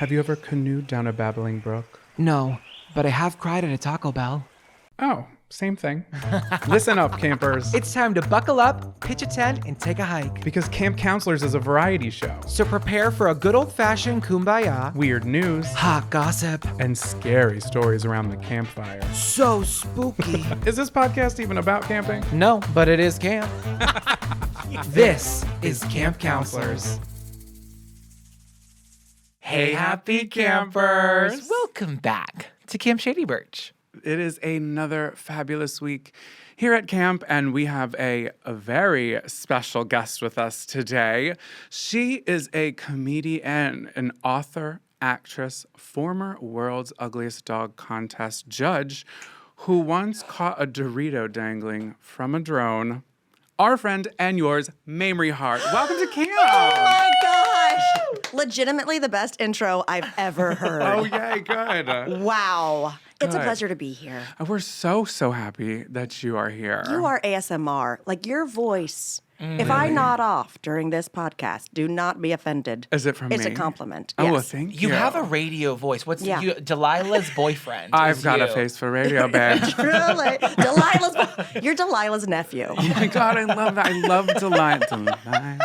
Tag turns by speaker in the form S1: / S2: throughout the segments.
S1: Have you ever canoed down a babbling brook?
S2: No, but I have cried at a Taco Bell.
S1: Oh, same thing. Listen up, campers.
S2: It's time to buckle up, pitch a tent, and take a hike.
S1: Because Camp Counselors is a variety show.
S2: So prepare for a good old-fashioned kumbaya,
S1: Weird news,
S2: hot gossip,
S1: and scary stories around the campfire.
S2: so spooky.
S1: Is this podcast even about camping?
S2: No, but it is camp. This is Camp Counselors. Hey, happy campers! Welcome back to Camp Shady Birch.
S1: It is another fabulous week here at camp, and we have a very special guest with us today. She is a comedian, an author, actress, former World's Ugliest Dog Contest judge who once caught a Dorito dangling from a drone. Our friend and yours, Mamrie Hart. Welcome to camp.
S3: Oh my gosh! Legitimately the best intro I've ever heard.
S1: Oh, yay, good.
S3: Wow. It's a
S1: Good.
S3: pleasure to be here.
S1: We're so happy that you are here.
S3: You are ASMR. Like your voice. If I nod off during this podcast, do not be offended.
S1: Is it from
S3: It's
S1: me?
S3: a compliment.
S1: Oh,
S3: yes.
S1: well, thank you.
S4: You have a radio voice. What's
S3: Yeah.
S4: Delilah's boyfriend?
S1: I've
S4: is
S1: got a
S4: you.
S1: face for radio, bitch.
S3: Really? You're Delilah's nephew.
S1: Oh my God, I love that. I love Delilah.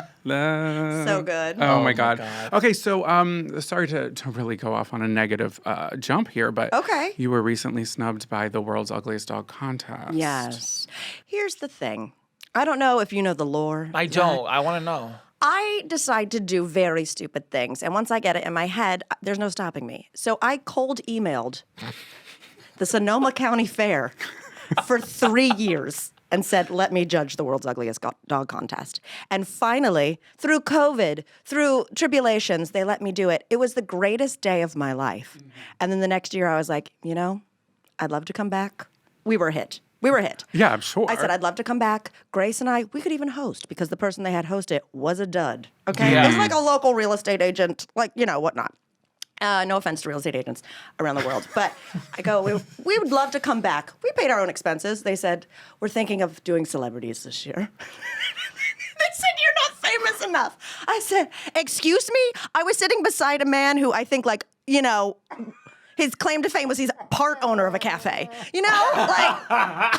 S3: So good.
S1: Oh my God. Okay, so sorry to really go off on a negative jump here, but
S3: Okay.
S1: you were recently snubbed by the World's Ugliest Dog Contest.
S3: Yes. Here's the thing. I don't know if you know the lore.
S4: I don't. I want to know.
S3: I decide to do very stupid things, and once I get it in my head, there's no stopping me. So I cold emailed the Sonoma County Fair for 3 years and said, let me judge the World's Ugliest Dog Contest. And finally, through COVID, through tribulations, they let me do it. It was the greatest day of my life. And then the next year I was like, you know, I'd love to come back. We were a hit.
S1: Yeah, I'm sure.
S3: I said, I'd love to come back. Grace and I, we could even host because the person they had host it was a dud. Okay?
S4: Yeah.
S3: It was like a local real estate agent, like, you know, whatnot. No offense to real estate agents around the world. But I go, we would love to come back. We paid our own expenses. They said, we're thinking of doing celebrities this year. They said, you're not famous enough. I said, excuse me? I was sitting beside a man who I think, like, you know, his claim to fame was he's part owner of a cafe. You know? Like,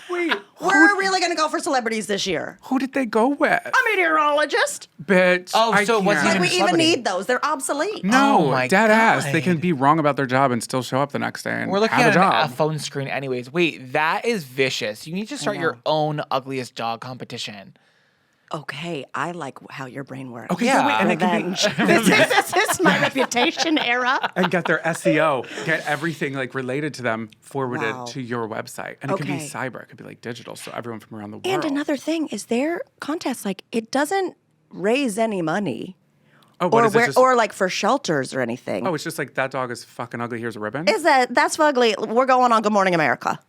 S1: Wait,
S3: we're really going to go for celebrities this year.
S1: who did they go with?
S3: A meteorologist.
S1: Bitch.
S4: Oh,
S1: I
S4: so it wasn't
S1: can't.
S3: Like, we even
S4: celebrity.
S3: need those. They're obsolete.
S1: No,
S4: Oh my
S1: dead ass. They
S4: God.
S1: can be wrong about their job and still show up the next day and
S4: We're looking
S1: have
S4: at
S1: a job.
S4: a phone screen anyways. Wait, that is vicious. You need to start your own ugliest dog competition.
S3: Okay, I like how your brain works.
S1: Okay,
S4: Yeah.
S1: so wait, and it can be,
S3: Revenge. this is my reputation era.
S1: and get their SEO, get everything like related to them forwarded
S3: Wow.
S1: to your website. And it could be
S3: Okay.
S1: cyber, it could be like digital, so everyone from around the world.
S3: And another thing is their contest, like, it doesn't raise any money.
S1: oh, what
S3: Or
S1: is it just,
S3: or like for shelters or anything.
S1: oh, it's just like that dog is fucking ugly, here's a ribbon?
S3: Is that's ugly. We're going on Good Morning America.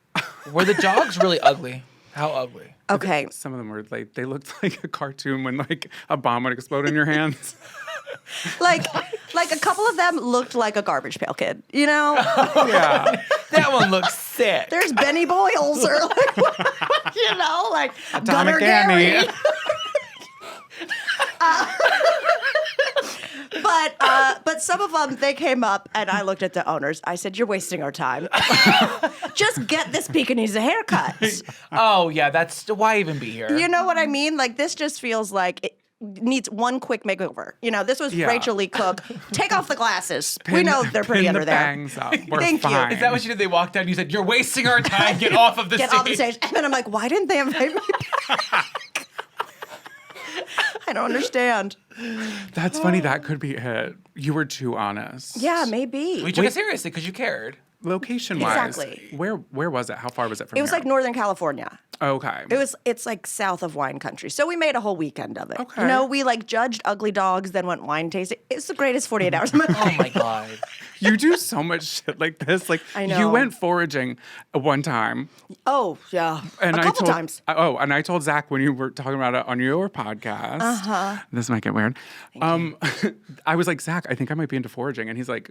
S4: Were the dogs really ugly? How ugly?
S3: Okay.
S1: Some of them were like, they looked like a cartoon when like a bomb would explode in your hands.
S3: like a couple of them looked like a garbage pail kid, you know?
S1: Yeah.
S4: That one looks sick.
S3: There's Benny Boyles or like, you know, like Gunner
S1: Atomic Annie.
S3: Gary. But some of them, they came up and I looked at the owners. I said, you're wasting our time. Just get this Pekingese a haircut.
S4: Oh, yeah, that's why even be here?
S3: You know what I mean? Like, this just feels like it needs one quick makeover. You know, this was
S1: Yeah.
S3: Rachel Lee Cook. Take off the glasses. We know they're pretty
S1: pin
S3: under
S1: the
S3: there.
S1: bangs up. We're
S3: Thank you.
S1: fine.
S4: Is that what you did? They walked down and you said, you're wasting our time. Get off of the
S3: Get
S4: stage.
S3: off the stage. And then I'm like, why didn't they invite me back? I don't understand.
S1: That's funny. That could be it. You were too honest.
S3: Yeah, maybe.
S4: We took it seriously because you cared.
S1: Location-wise,
S3: Exactly.
S1: where was it? How far was it from
S3: It was
S1: here?
S3: like Northern California.
S1: Okay.
S3: It's like south of wine country. So we made a whole weekend of it.
S1: Okay.
S3: You know, we like judged ugly dogs, then went wine tasting. It's the greatest 48 hours of my life.
S4: Oh, my God.
S1: You do so much shit like this. Like
S3: I
S1: you
S3: know.
S1: went foraging one time,
S3: Oh, yeah.
S1: and
S3: a couple times.
S1: And I told Zach when you were talking about it on your podcast.
S3: Uh-huh.
S1: This might get weird. I was like, Zach, I think I might be into foraging, and he's like,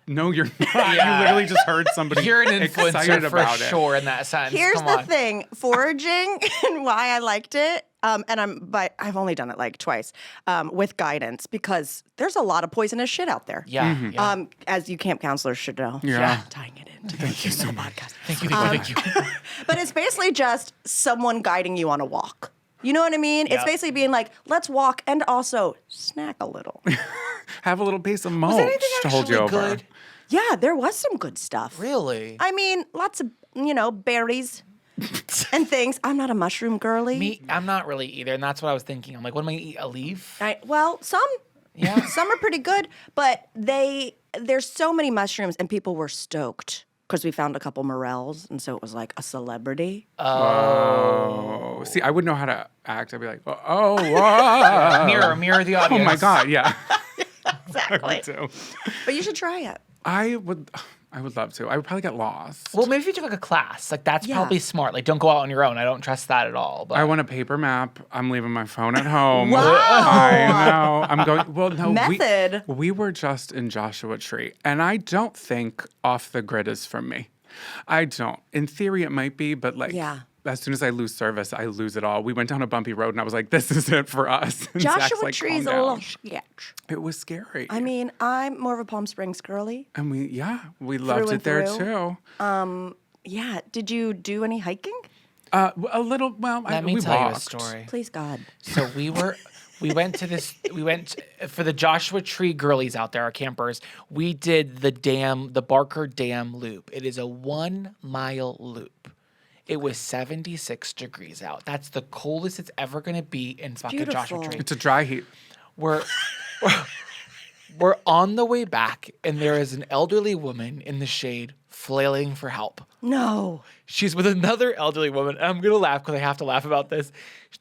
S1: no, you're not.
S4: Yeah.
S1: You literally just heard somebody
S4: You're an
S1: excited
S4: influencer for
S1: about it.
S4: sure in that sense.
S3: Here's
S4: Come
S3: the
S4: on.
S3: thing, foraging and why I liked it. But I've only done it like twice with guidance because there's a lot of poisonous shit out there.
S4: Yeah. yeah.
S3: As you camp counselors should know.
S1: Yeah.
S3: Tying it in. Thank you so much.
S4: Thank you.
S3: But it's basically just someone guiding you on a walk. You know what I mean? It's
S4: Yep.
S3: basically being like, let's walk and also snack a little.
S1: Have a little piece of mulch
S4: Was anything
S1: to hold you
S4: actually
S1: over.
S4: good?
S3: Yeah, there was some good stuff.
S4: Really?
S3: I mean, lots of, berries and things. I'm not a mushroom girly.
S4: I'm not really either, and that's what I was thinking. I'm like, what am I gonna eat? A leaf?
S3: Well, some.
S4: Yeah.
S3: Some are pretty good, but there's so many mushrooms and people were stoked because we found a couple morels, and so it was like a celebrity.
S1: Oh. See, I wouldn't know how to act. I'd be like, whoa.
S4: Mirror the audience.
S1: Oh my God, yeah.
S3: Exactly.
S1: Me too.
S3: But you should try it.
S1: I would love to. I would probably get lost.
S4: Well, maybe if you took like a class, like that's
S3: Yeah.
S4: probably smart. Like, don't go out on your own. I don't trust that at all. But
S1: I want a paper map. I'm leaving my phone at home.
S3: Wow.
S1: I know. I'm going. Well, no.
S3: Method.
S1: We were just in Joshua Tree, and I don't think off the grid is for me. I don't. In theory, it might be, but like,
S3: Yeah.
S1: as soon as I lose service, I lose it all. We went down a bumpy road, and I was like, "This is it for us." And Zach's
S3: Joshua
S1: like,
S3: Tree's
S1: "Calm
S3: a little
S1: down."
S3: sketch.
S1: It was scary.
S3: I mean, I'm more of a Palm Springs girly.
S1: and we loved
S3: and
S1: it there
S3: through.
S1: too.
S3: Yeah. Did you do any hiking?
S1: A little. Well,
S4: let me
S1: we
S4: tell you a
S1: walked.
S4: story.
S3: Please, God.
S4: So we went for the Joshua Tree girlies out there, our campers. We did the Barker Dam loop. It is a 1 mile loop. It was 76 degrees out. That's the coldest it's ever going to be in fucking Joshua
S3: beautiful.
S4: Tree.
S1: It's a dry heat.
S4: We're on the way back, and there is an elderly woman in the shade flailing for help.
S3: No.
S4: She's with another elderly woman, and I'm gonna laugh because I have to laugh about this.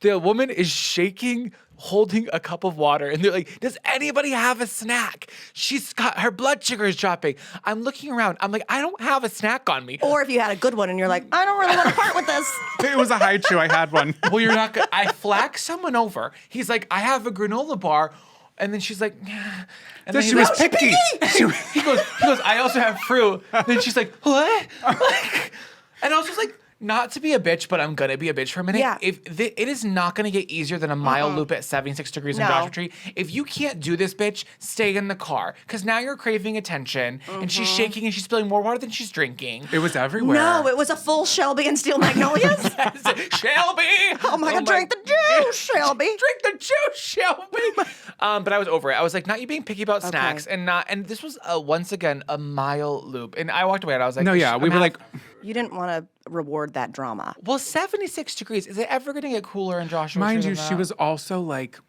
S4: The woman is shaking, holding a cup of water, and they're like, "Does anybody have a snack?" She's got her blood sugar is dropping. I'm looking around. I'm like, I don't have a snack on me.
S3: Or if you had a good one and you're like, I don't really want to part with this.
S1: It was a high chew. I had one.
S4: Well, you're not gonna. I flag someone over. He's like, I have a granola bar. And then she's like, "Yeah." And then
S1: She
S4: he's
S1: was
S4: like,
S1: picky.
S4: he goes, I also have fruit. Then she's like, what? Like, and I was just like, not to be a bitch, but I'm gonna be a bitch for a minute.
S3: Yeah.
S4: It is not gonna get easier than a mile loop at 76 degrees in
S3: No.
S4: Joshua Tree. If you can't do this, bitch, stay in the car. Because now you're craving attention, and she's shaking and she's spilling more water than she's drinking.
S1: It was everywhere.
S3: No, it was a full Shelby and Steel Magnolias.
S4: Shelby!
S3: Oh my God, drink the juice, Shelby.
S4: Drink the juice, Shelby. But I was over it. I was like, not you being picky about snacks, and this was once again a mile loop, and I walked away and I was like,
S1: No, yeah. We were like,
S3: You didn't want to reward that drama.
S4: well, 76 degrees. Is it ever going to get cooler in Joshua?
S1: mind
S4: Tree
S1: you,
S4: than
S1: she
S4: that?
S1: was also like,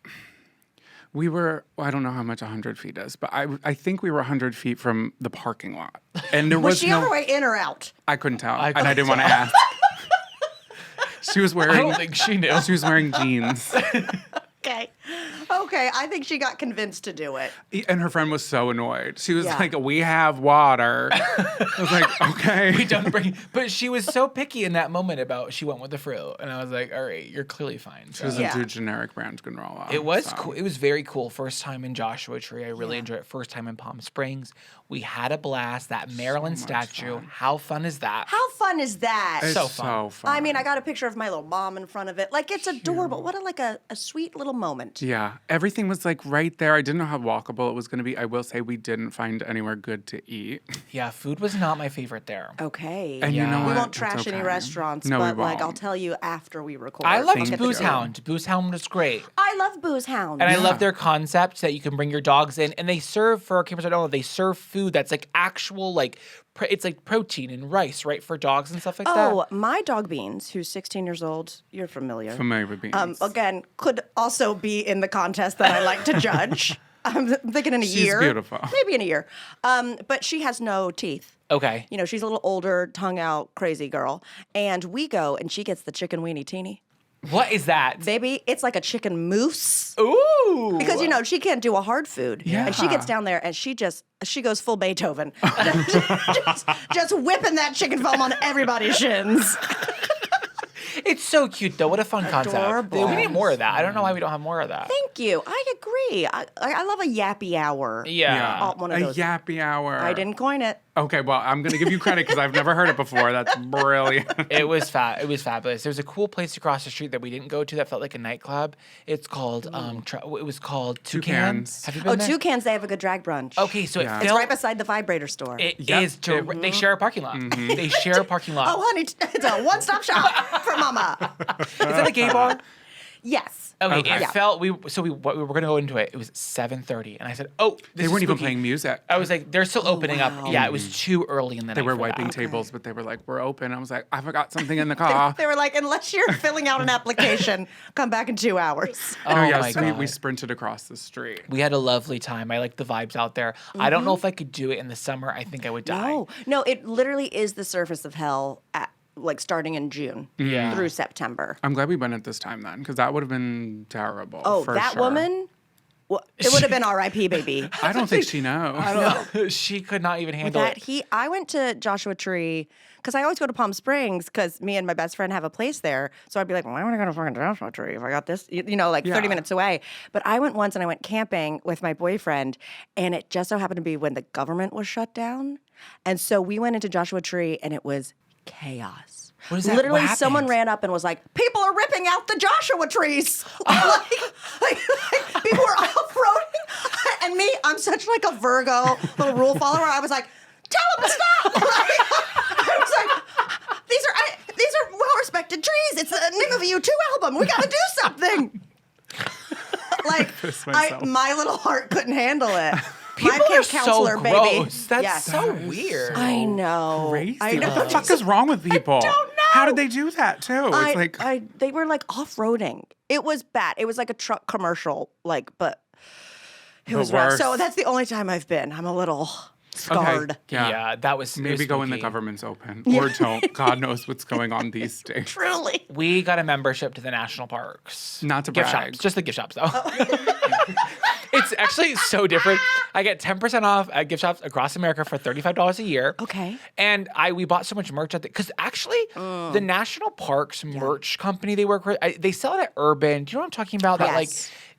S1: we were, I don't know how much 100 feet is, but I think we were 100 feet from the parking lot. And there
S3: Was
S1: was
S3: she
S1: no,
S3: on her way in or out?
S1: I couldn't tell.
S4: I
S1: and I
S4: couldn't
S1: didn't want to ask. She was
S4: I
S1: wearing,
S4: don't think she knew.
S1: she was wearing jeans.
S3: Okay, I think she got convinced to do it.
S1: And her friend was so annoyed. She was
S3: Yeah.
S1: like, we have water. I was like, okay.
S4: We don't bring, but she was so picky in that moment about she went with the fruit, and I was like, all right, you're clearly fine.
S1: She
S4: So.
S1: doesn't
S3: Yeah.
S1: do generic brand granola.
S4: It was
S1: so.
S4: cool. It was very cool. First time in Joshua Tree. I really enjoyed it. First time in Palm Springs. We had a blast. That Maryland statue. How fun is that?
S3: How fun is that?
S1: It's
S4: so
S1: so
S4: fun.
S1: fun.
S3: I mean, I got a picture of my little mom in front of it. Like, it's adorable. What a sweet little moment.
S1: Yeah, everything was like right there. I didn't know how walkable it was going to be. I will say we didn't find anywhere good to eat.
S4: Yeah, food was not my favorite there.
S3: Okay.
S1: And you know
S3: We
S1: what?
S3: won't
S1: It's
S3: trash any
S1: okay.
S3: restaurants,
S1: No, we
S3: but like
S1: won't.
S3: I'll tell you after we record.
S4: I
S3: I'll
S4: loved
S3: get the
S4: Booze
S3: deal.
S4: Hound. Booze Hound was great.
S3: I love Booze Hound.
S4: And I love their concept that you can bring your dogs in, and they serve, for our campers I don't know, they serve food that's like actual like it's like protein and rice, right, for dogs and stuff like
S3: Oh,
S4: that.
S3: my dog Beans, who's 16 years old, you're familiar.
S1: Familiar with beans.
S3: Again, could also be in the contest that I like to judge. I'm thinking in a
S1: She's
S3: year.
S1: beautiful.
S3: Maybe in a year. But she has no teeth.
S4: Okay.
S3: You know, she's a little older, tongue out, crazy girl. And we go and she gets the chicken weenie teeny.
S4: What is that?
S3: Baby, it's like a chicken mousse.
S4: Ooh.
S3: Because, you know, she can't do a hard food.
S1: Yeah.
S3: And she gets down there and she goes full Beethoven. just whipping that chicken foam on everybody's shins.
S4: It's so cute, though. What a fun concept.
S3: Adorable.
S4: We need more of that. I don't know why we don't have more of that.
S3: Thank you. I agree. I love a yappy hour.
S4: Yeah.
S3: Oh, one of those.
S1: A yappy hour.
S3: I didn't coin it.
S1: Okay, well, I'm going to give you credit because I've never heard it before. That's brilliant.
S4: It was fabulous. There's a cool place across the street that we didn't go to that felt like a nightclub. It's called it was called Toucans. Have you been
S3: Oh,
S4: there?
S3: Toucans, they have a good drag brunch.
S4: Okay, so
S1: Yeah.
S4: it
S3: It's
S4: felt
S3: right beside the vibrator store.
S4: it
S1: Yep.
S4: is they share a parking lot. They share a parking lot.
S3: Oh, honey, it's a one-stop shop for mama.
S4: Is that a gay bar?
S3: Yes.
S4: Okay,
S1: Okay.
S4: it
S3: Yeah.
S4: felt we were gonna go into it. It was 7:30, and I said, "Oh, this
S1: They
S4: is
S1: weren't even
S4: spooky."
S1: playing music.
S4: I was like, "They're still opening
S3: wow.
S4: up." Yeah, it was too early in the night.
S1: They were
S4: for
S1: wiping
S4: that.
S1: tables, but they were like, we're open. I was like, I forgot something in the car.
S3: They were like, unless you're filling out an application, come back in 2 hours.
S4: Oh
S1: yeah,
S4: my
S1: so
S4: god,
S1: we sprinted across the street.
S4: we had a lovely time. I like the vibes out there. I don't know if I could do it in the summer. I think I would die.
S3: No, it literally is the surface of hell like starting in June
S4: Yeah.
S3: through September.
S1: I'm glad we went at this time then, because that would have been terrible.
S3: Oh,
S1: for
S3: that
S1: sure.
S3: woman? Well, it would have been R.I.P. baby.
S1: I don't think she knows.
S4: I don't know. She could not even handle
S3: That
S4: it.
S3: I went to Joshua Tree because I always go to Palm Springs because me and my best friend have a place there. So I'd be like, why would I go to fucking Joshua Tree if I got this, like 30 minutes away? But I went once and I went camping with my boyfriend, and it just so happened to be when the government was shut down. And so we went into Joshua Tree and it was chaos.
S4: What is that?
S3: Literally,
S4: What
S3: someone
S4: happened?
S3: ran up and was like, people are ripping out the Joshua trees. like, people were off-roading. And me, I'm such like a Virgo little rule follower. I was like, tell them to stop. I was like, these are well-respected trees. It's the name of a U2 album. We got to do something.
S1: Piss myself.
S3: My little heart couldn't handle it.
S4: People
S3: my
S4: are
S3: camp
S4: so
S3: counselor, baby.
S4: gross. That's
S3: Yes.
S4: so weird.
S3: I know.
S1: Crazy.
S3: I know.
S1: What the fuck is wrong with people?
S3: don't know.
S1: How did they do that too? It's like
S3: they were like off-roading. It was bad. It was like a truck commercial, but it was rough.
S1: worse.
S3: So that's the only time I've been. I'm a little scarred.
S1: Okay. Yeah.
S4: Yeah, that was it
S1: Maybe
S4: was
S1: go when the
S4: spooky.
S1: government's open. Or don't. God knows what's going on these days.
S3: Truly.
S4: We got a membership to the national parks.
S1: Not to
S4: gift
S1: brag.
S4: shops, just the gift shops though. It's actually so different. I get 10% off at gift shops across America for $35 a year.
S3: Okay.
S4: And we bought so much merch at because actually the national parks merch company they work with, they sell it at Urban. Do you know what I'm talking about? That like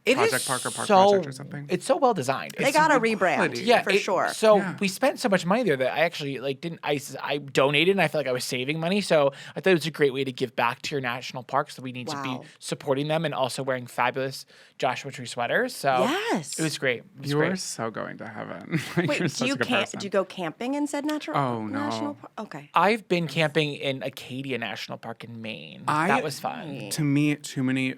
S3: Yes.
S4: it
S1: Project
S4: is
S1: Park or Park
S4: so
S1: Project or something?
S4: it's so well designed.
S3: They
S4: It's
S3: got a
S1: good
S3: rebrand,
S1: quality.
S4: yeah,
S3: for
S4: it-
S3: sure.
S4: So
S1: Yeah.
S4: we spent so much money there that I actually I donated and I felt like I was saving money. So I thought it was a great way to give back to your national parks. So we need to be
S3: Wow.
S4: supporting them and also wearing fabulous Joshua Tree sweaters. So
S3: Yes.
S4: it was great. It was
S1: You
S4: great.
S1: are so going to heaven. Like,
S3: Wait,
S1: you're
S3: do
S1: such
S3: you
S1: a good person.
S3: do you go camping in said national
S1: no.
S3: park? Okay.
S4: I've been camping in Acadia National Park in Maine. That was fun.
S1: To me, too many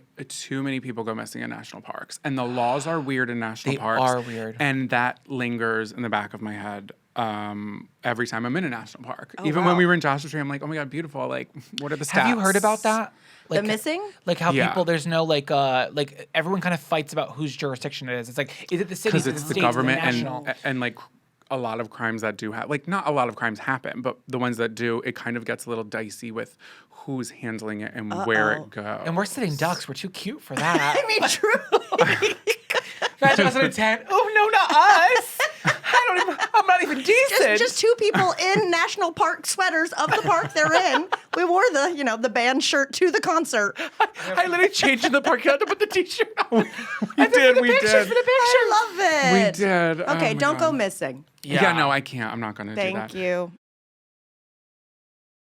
S1: people go missing in national parks, and the laws are weird in national
S4: They
S1: parks.
S4: are weird.
S1: and that lingers in the back of my head every time I'm in a national park. Even
S3: wow.
S1: when we were in Joshua Tree, I'm like, oh my god, beautiful! Like, what are the stats?
S4: Have you heard about that?
S3: The missing?
S4: Like how
S1: Yeah.
S4: people there's no like everyone kind of fights about whose jurisdiction it is. It's like is it the city?
S1: Because
S4: Is it
S1: it's
S4: the
S1: the
S4: state? Is it
S1: government
S4: national?
S1: and like a lot of crimes that do happen, like not a lot of crimes happen, but the ones that do, it kind of gets a little dicey with who's handling it and where it goes.
S4: And we're sitting ducks. We're too cute for that.
S3: I mean, truly.
S4: Imagine us in a tent. Oh no, not us. I'm not even decent.
S3: just two people in national park sweaters of the park they're in. We wore the band shirt to the concert.
S4: I literally changed in the parking lot to put the t-shirt on.
S1: we did. We
S4: Pictures
S1: did.
S4: for the picture.
S3: I love
S1: We
S3: it.
S1: did. Oh
S3: Okay,
S1: my
S3: don't go
S1: God.
S3: missing.
S1: Yeah, no, I can't. I'm not going to do that.
S3: Thank you.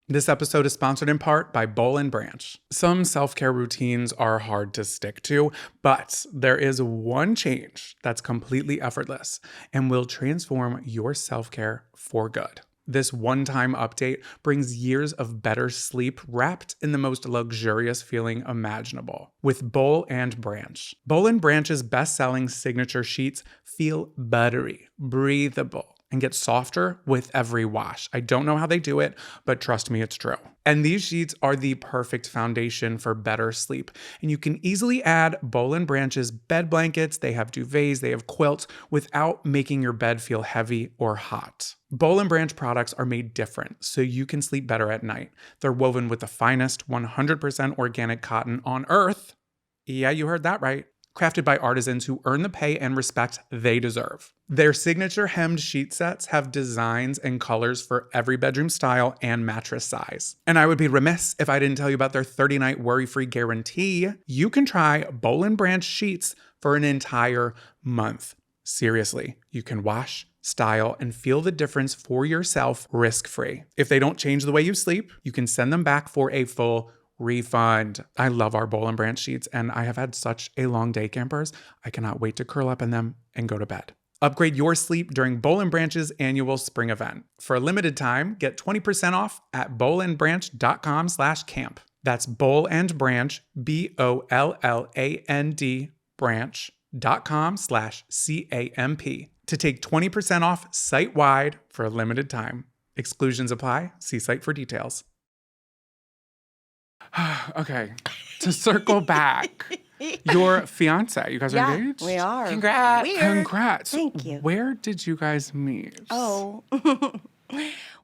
S1: This episode is sponsored in part by Boll and Branch. Some self-care routines are hard to stick to, but there is one change that's completely effortless and will transform your self-care for good. This one-time update brings years of better sleep wrapped in the most luxurious feeling imaginable with Boll and Branch. Boll and Branch's best-selling signature sheets feel buttery, breathable, and get softer with every wash. I don't know how they do it, but trust me, it's true. And these sheets are the perfect foundation for better sleep. And you can easily add Boll and Branch's bed blankets, they have duvets, they have quilts, without making your bed feel heavy or hot. Boll and Branch products are made different, so you can sleep better at night. They're woven with the finest 100% organic cotton on earth. Yeah, you heard that right. crafted by artisans who earn the pay and respect they deserve. Their signature hemmed sheet sets have designs and colors for every bedroom style and mattress size. And I would be remiss if I didn't tell you about their 30-night worry-free guarantee. You can try Boll and Branch sheets for an entire month. Seriously, you can wash, style, and feel the difference for yourself risk-free. If they don't change the way you sleep, you can send them back for a full refund. I love our Boll and Branch sheets, and I have had such a long day, campers. I cannot wait to curl up in them and go to bed. Upgrade your sleep during Boll and Branch's annual spring event. For a limited time, get 20% off at bollandbranch.com/camp. That's Boll and Branch, BOLLAND branch.com/CAMP to take 20% off site-wide for a limited time. Exclusions apply. See site for details. Okay, to circle back, your fiancé, you guys are engaged?
S3: We are.
S4: Congrats.
S3: Weird.
S1: Congrats.
S3: Thank you.
S1: Where did you guys meet?
S3: Oh,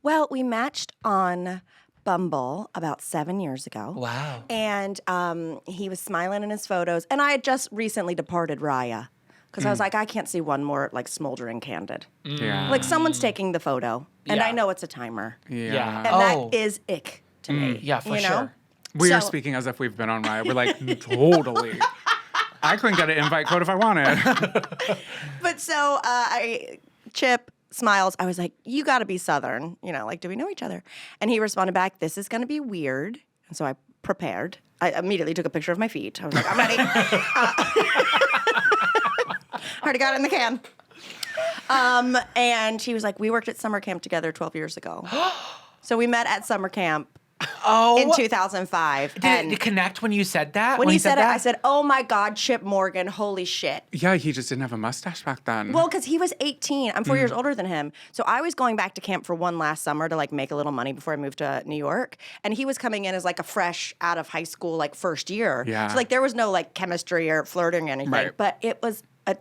S3: well, we matched on Bumble about 7 years ago.
S4: Wow.
S3: And he was smiling in his photos. And I had just recently departed Raya because I was like, I can't see one more like smoldering candid.
S1: Yeah.
S3: Like someone's taking the photo, and
S4: Yeah.
S3: I know it's a timer.
S4: Yeah.
S3: And
S4: Oh.
S3: that is ick to me.
S4: Yeah, for
S3: you know?
S4: sure.
S1: We are
S3: So-
S1: speaking as if we've been on Raya. We're like, totally. I couldn't get an invite code if I wanted.
S3: But so Chip smiles. I was like, you got to be Southern. You know, like, do we know each other? And he responded back, this is going to be weird. And so I prepared. I immediately took a picture of my feet. I was like, I'm ready. Already got it in the can. And he was like, we worked at summer camp together 12 years ago. So we met at summer camp in 2005.
S4: Did it connect when you said that?
S3: When he said it, I said, oh my God, Chip Morgan, holy shit.
S1: Yeah, he just didn't have a mustache back then.
S3: Well, because he was 18. I'm 4 years older than him. So I was going back to camp for one last summer to like make a little money before I moved to New York. And he was coming in as like a fresh out of high school, like first year.
S1: Yeah.
S3: So like there was no like chemistry or flirting or anything.
S1: Right.
S3: But it was a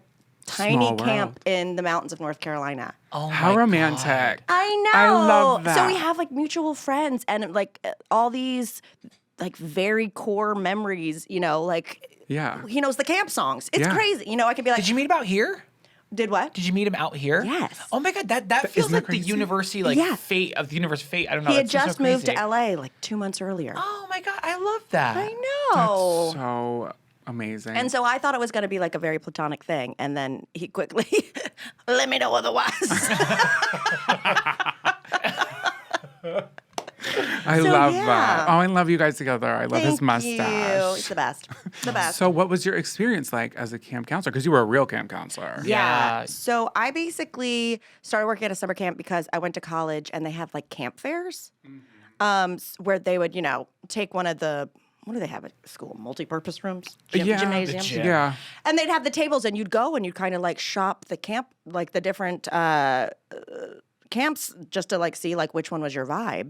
S3: tiny
S1: Small
S3: camp
S1: world.
S3: in the mountains of North Carolina.
S4: Oh
S1: How
S4: my
S1: romantic.
S4: God.
S3: I know.
S1: I love that.
S3: So we have like mutual friends and like all these like very core memories, you know, like
S1: Yeah.
S3: he knows the camp songs. It's
S1: Yeah.
S3: crazy. You know, I could be like,
S4: Did you meet him out here?
S3: did what?
S4: Did you meet him out here?
S3: Yes.
S4: Oh my God, that feels
S1: isn't that
S4: like the
S1: crazy?
S4: university, like
S3: Yeah.
S4: fate of the universe fate. I don't know.
S3: He had
S4: that's so
S3: just moved to
S4: crazy.
S3: LA like 2 months earlier.
S4: Oh my God, I love that.
S3: I know.
S1: So amazing.
S3: And so I thought it was going to be like a very platonic thing. And then he quickly, let me know otherwise.
S1: I
S3: So,
S1: love
S3: yeah.
S1: that. Oh, I love you guys together. I love his
S3: Thank
S1: mustache.
S3: you. It's the best. The best.
S1: So what was your experience like as a camp counselor? Because you were a real camp counselor.
S3: Yeah.
S4: Yeah.
S3: So I basically started working at a summer camp because I went to college and they have like camp fairs where they would, you know, take one of the, what do they have at school? Multi-purpose rooms? Gymnasium?
S4: gym.
S1: Yeah.
S3: And they'd have the tables and you'd go and you'd kind of like shop the camp, like the different camps just to like see like which one was your vibe.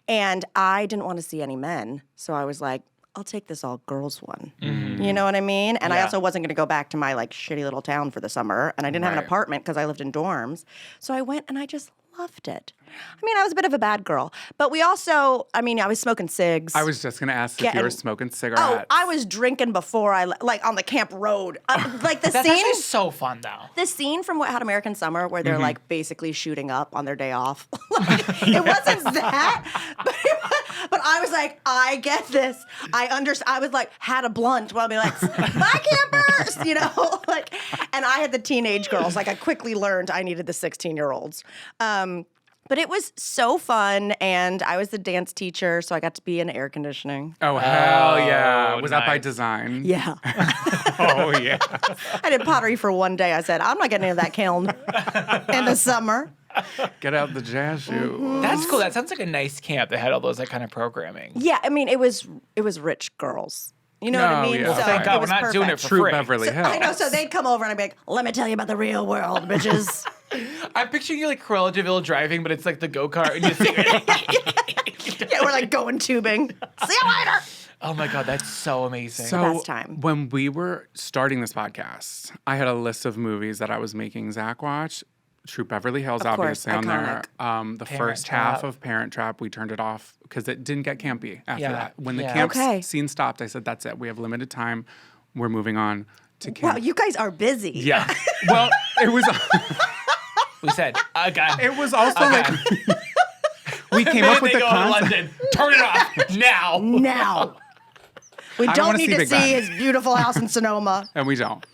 S3: And I didn't want to see any men. So I was like, I'll take this all girls one. You know what I mean? And I
S4: Yeah.
S3: also wasn't going to go back to my like shitty little town for the summer. And I didn't have an
S1: Right.
S3: apartment because I lived in dorms. So I went and I just loved it. I mean, I was a bit of a bad girl, but we also, I mean, I was smoking cigs.
S1: I was just going to ask if you were
S3: Getting-
S1: smoking cigarettes.
S3: Oh, I was drinking before like on the camp road. Like the
S4: That's
S3: scene.
S4: actually so fun though.
S3: The scene from What Hot American Summer where
S1: Mm-hmm.
S3: they're like basically shooting up on their day off. Like, it wasn't that, but I was like, I get this. I understand. I was like, had a blunt while I'd be like, bye campers, you know, like, and I had the teenage girls. Like I quickly learned I needed the 16-year-olds. But it was so fun, and I was the dance teacher, so I got to be in air conditioning.
S1: Oh, hell yeah.
S4: Oh,
S1: Was that by
S4: nice.
S3: Oh,
S1: design?
S3: Yeah.
S1: Oh, yeah.
S3: I did pottery for one day. I said, I'm not getting into that kiln in the summer.
S1: Get out the jazz shoe.
S4: That's cool. That sounds like a nice camp that had all those like kind of programming.
S3: Yeah, I mean, it was rich girls. You know what I
S1: No,
S3: mean?
S1: yeah. Well,
S4: Thank
S3: it
S4: God we're
S3: was
S4: not doing it
S3: perfect.
S4: for
S1: True
S4: free.
S1: Beverly Hills.
S3: I know, so they'd come over and I'd be like, let me tell you about the real world, bitches.
S4: I'm picturing you like Cruella de Vil driving, but it's like the go-kart and you sing it.
S3: Yeah, we're like going tubing. See you later.
S4: Oh my God, that's so amazing.
S1: So
S3: best time.
S1: when we were starting this podcast, I had a list of movies that I was making Zach watch. True Beverly Hills,
S3: Of course,
S1: obviously, on there. The
S4: Parent
S1: first half
S4: Trap.
S1: of Parent Trap, we turned it off because it didn't get campy after
S4: Yeah,
S1: that. When the
S4: yeah.
S1: camp
S3: Okay.
S1: scene stopped, I said, that's it. We have limited time. We're moving on to
S3: Wow,
S1: camp.
S3: you guys are busy.
S1: Yeah. Well, it was.
S4: We said again.
S1: It was also like we came up with
S4: They
S1: the
S4: go to
S1: concept.
S4: London. Turn it off now.
S3: Now. We
S1: don't
S3: don't
S1: wanna
S3: need
S1: see
S3: to
S1: Big
S3: see
S1: Ben.
S3: his beautiful house in Sonoma.
S1: And we don't.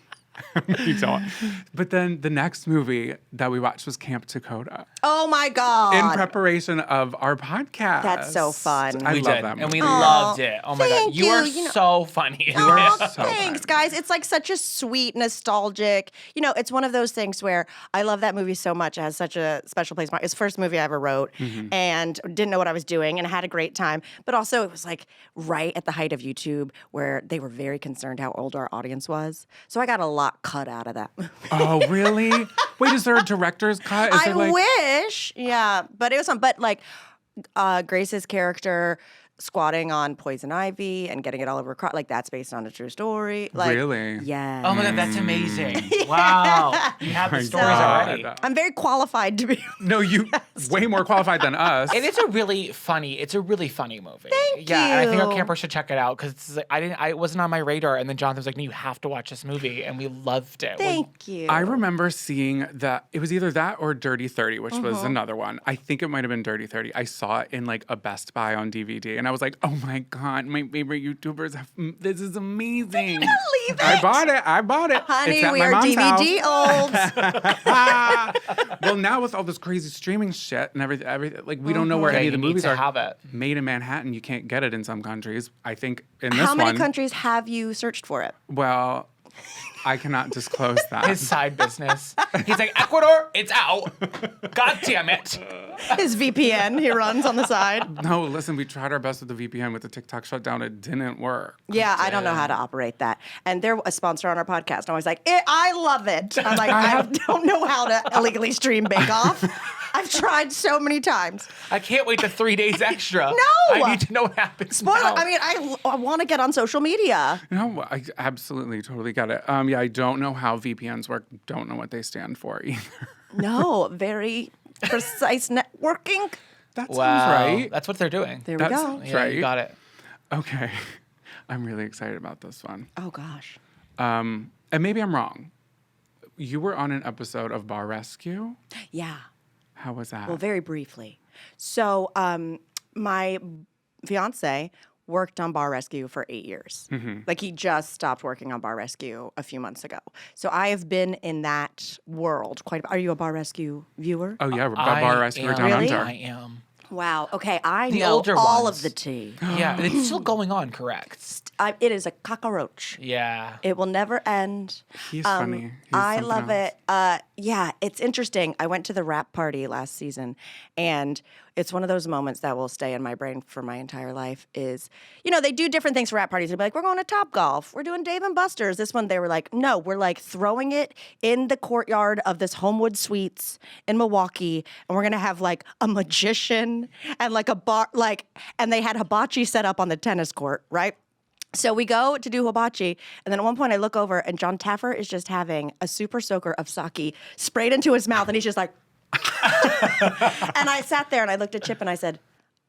S1: We don't. But then the next movie that we watched was Camp Takota
S3: Oh my God.
S1: in preparation of our podcast.
S3: That's so fun.
S1: I
S4: We
S1: love
S4: did,
S1: that movie.
S4: and we loved it. Oh my God,
S3: thank
S4: you are
S3: you.
S4: so funny.
S3: Oh,
S1: so
S3: thanks,
S1: fun.
S3: guys. It's like such a sweet, nostalgic. It's one of those things where I love that movie so much. It has such a special place. It's the first movie I ever wrote, and didn't know what I was doing, and had a great time. But also, it was like right at the height of YouTube, where they were very concerned how old our audience was. So I got a lot cut out of that movie.
S1: Oh, really? Wait, is there a director's cut? Is
S3: I
S1: there like
S3: wish, yeah, but it was fun. But like Grace's character squatting on poison ivy and getting it all over her like that's based on a true story. Like,
S1: Really?
S3: Yeah.
S4: Oh my God, that's amazing. Wow. You have the
S1: My
S4: stories
S1: God.
S4: already.
S3: I'm very qualified to be.
S1: No, you way more qualified than us.
S4: And it's a really funny movie.
S3: Thank
S4: yeah, and I think our
S3: you.
S4: campers should check it out because like, it wasn't on my radar. And then Jonathan was like, "No, you have to watch this movie," and we loved it.
S3: Thank you.
S1: I remember seeing that it was either that or Dirty 30, which was another one. I think it might have been Dirty 30. I saw it in like a Best Buy on DVD, and I was like, "Oh my God, my favorite YouTubers! This is amazing!"
S3: Can you believe it?
S1: I bought it.
S3: Honey,
S1: It's at
S3: we
S1: my
S3: are
S1: mom's
S3: DVD
S1: house.
S3: olds.
S1: Well, now with all this crazy streaming shit and everything, like we don't know where
S4: Yeah,
S1: any of the
S4: you need
S1: movies
S4: to
S1: are
S4: have it.
S1: made in Manhattan. You can't get it in some countries. I think in this
S3: How many
S1: one,
S3: countries have you searched for it?
S1: well, I cannot disclose that.
S4: His side business. He's like, Ecuador, it's out. God damn it.
S3: His VPN he runs on the side.
S1: No, listen, we tried our best with the VPN with the TikTok shutdown. It didn't work.
S3: Yeah, I don't know how to operate that. And they're a sponsor on our podcast. I'm always like, I love it. I'm like, I don't know how to illegally stream Bake Off. I've tried so many times.
S4: I can't wait the 3 days extra.
S3: No!
S4: I need to know what happens
S3: Spoiler.
S4: now.
S3: I mean, I want to get on social media.
S1: No, I absolutely, totally get it. Yeah, I don't know how VPNs work. Don't know what they stand for either.
S3: No, very precise networking.
S1: That sounds
S4: Wow.
S1: right.
S4: That's what they're doing.
S3: There we
S1: That
S3: go.
S1: sounds
S4: Yeah,
S1: right.
S4: you got it.
S1: Okay. I'm really excited about this one.
S3: Oh, gosh.
S1: And maybe I'm wrong. You were on an episode of Bar Rescue.
S3: Yeah.
S1: How was that?
S3: Well, very briefly. So, my fiance worked on Bar Rescue for 8 years. Like he just stopped working on Bar Rescue a few months ago. So I have been in that world quite. Are you a Bar Rescue viewer?
S1: Oh yeah, Bar Rescue
S4: am.
S1: Down
S3: Really?
S1: Under.
S4: I am.
S3: Wow. Okay, I
S4: The
S3: know
S4: older
S3: all
S4: ones.
S3: of the tea.
S4: Yeah, it's still going on, correct?
S3: It is a cockroach.
S4: Yeah.
S3: It will never end.
S1: He's funny. He's
S3: I
S1: something
S3: love
S1: else.
S3: it. Yeah, it's interesting. I went to the rap party last season, and it's one of those moments that will stay in my brain for my entire life. Is they do different things for rap parties. They'll be like, we're going to Top Golf. We're doing Dave and Buster's. This one, they were like, no, we're like throwing it in the courtyard of this Homewood Suites in Milwaukee, and we're gonna have like a magician and like a bar, and they had hibachi set up on the tennis court, right? So we go to do hibachi, and then at one point I look over, and John Taffer is just having a super soaker of sake sprayed into his mouth, and he's just like, and I sat there and I looked at Chip and I said,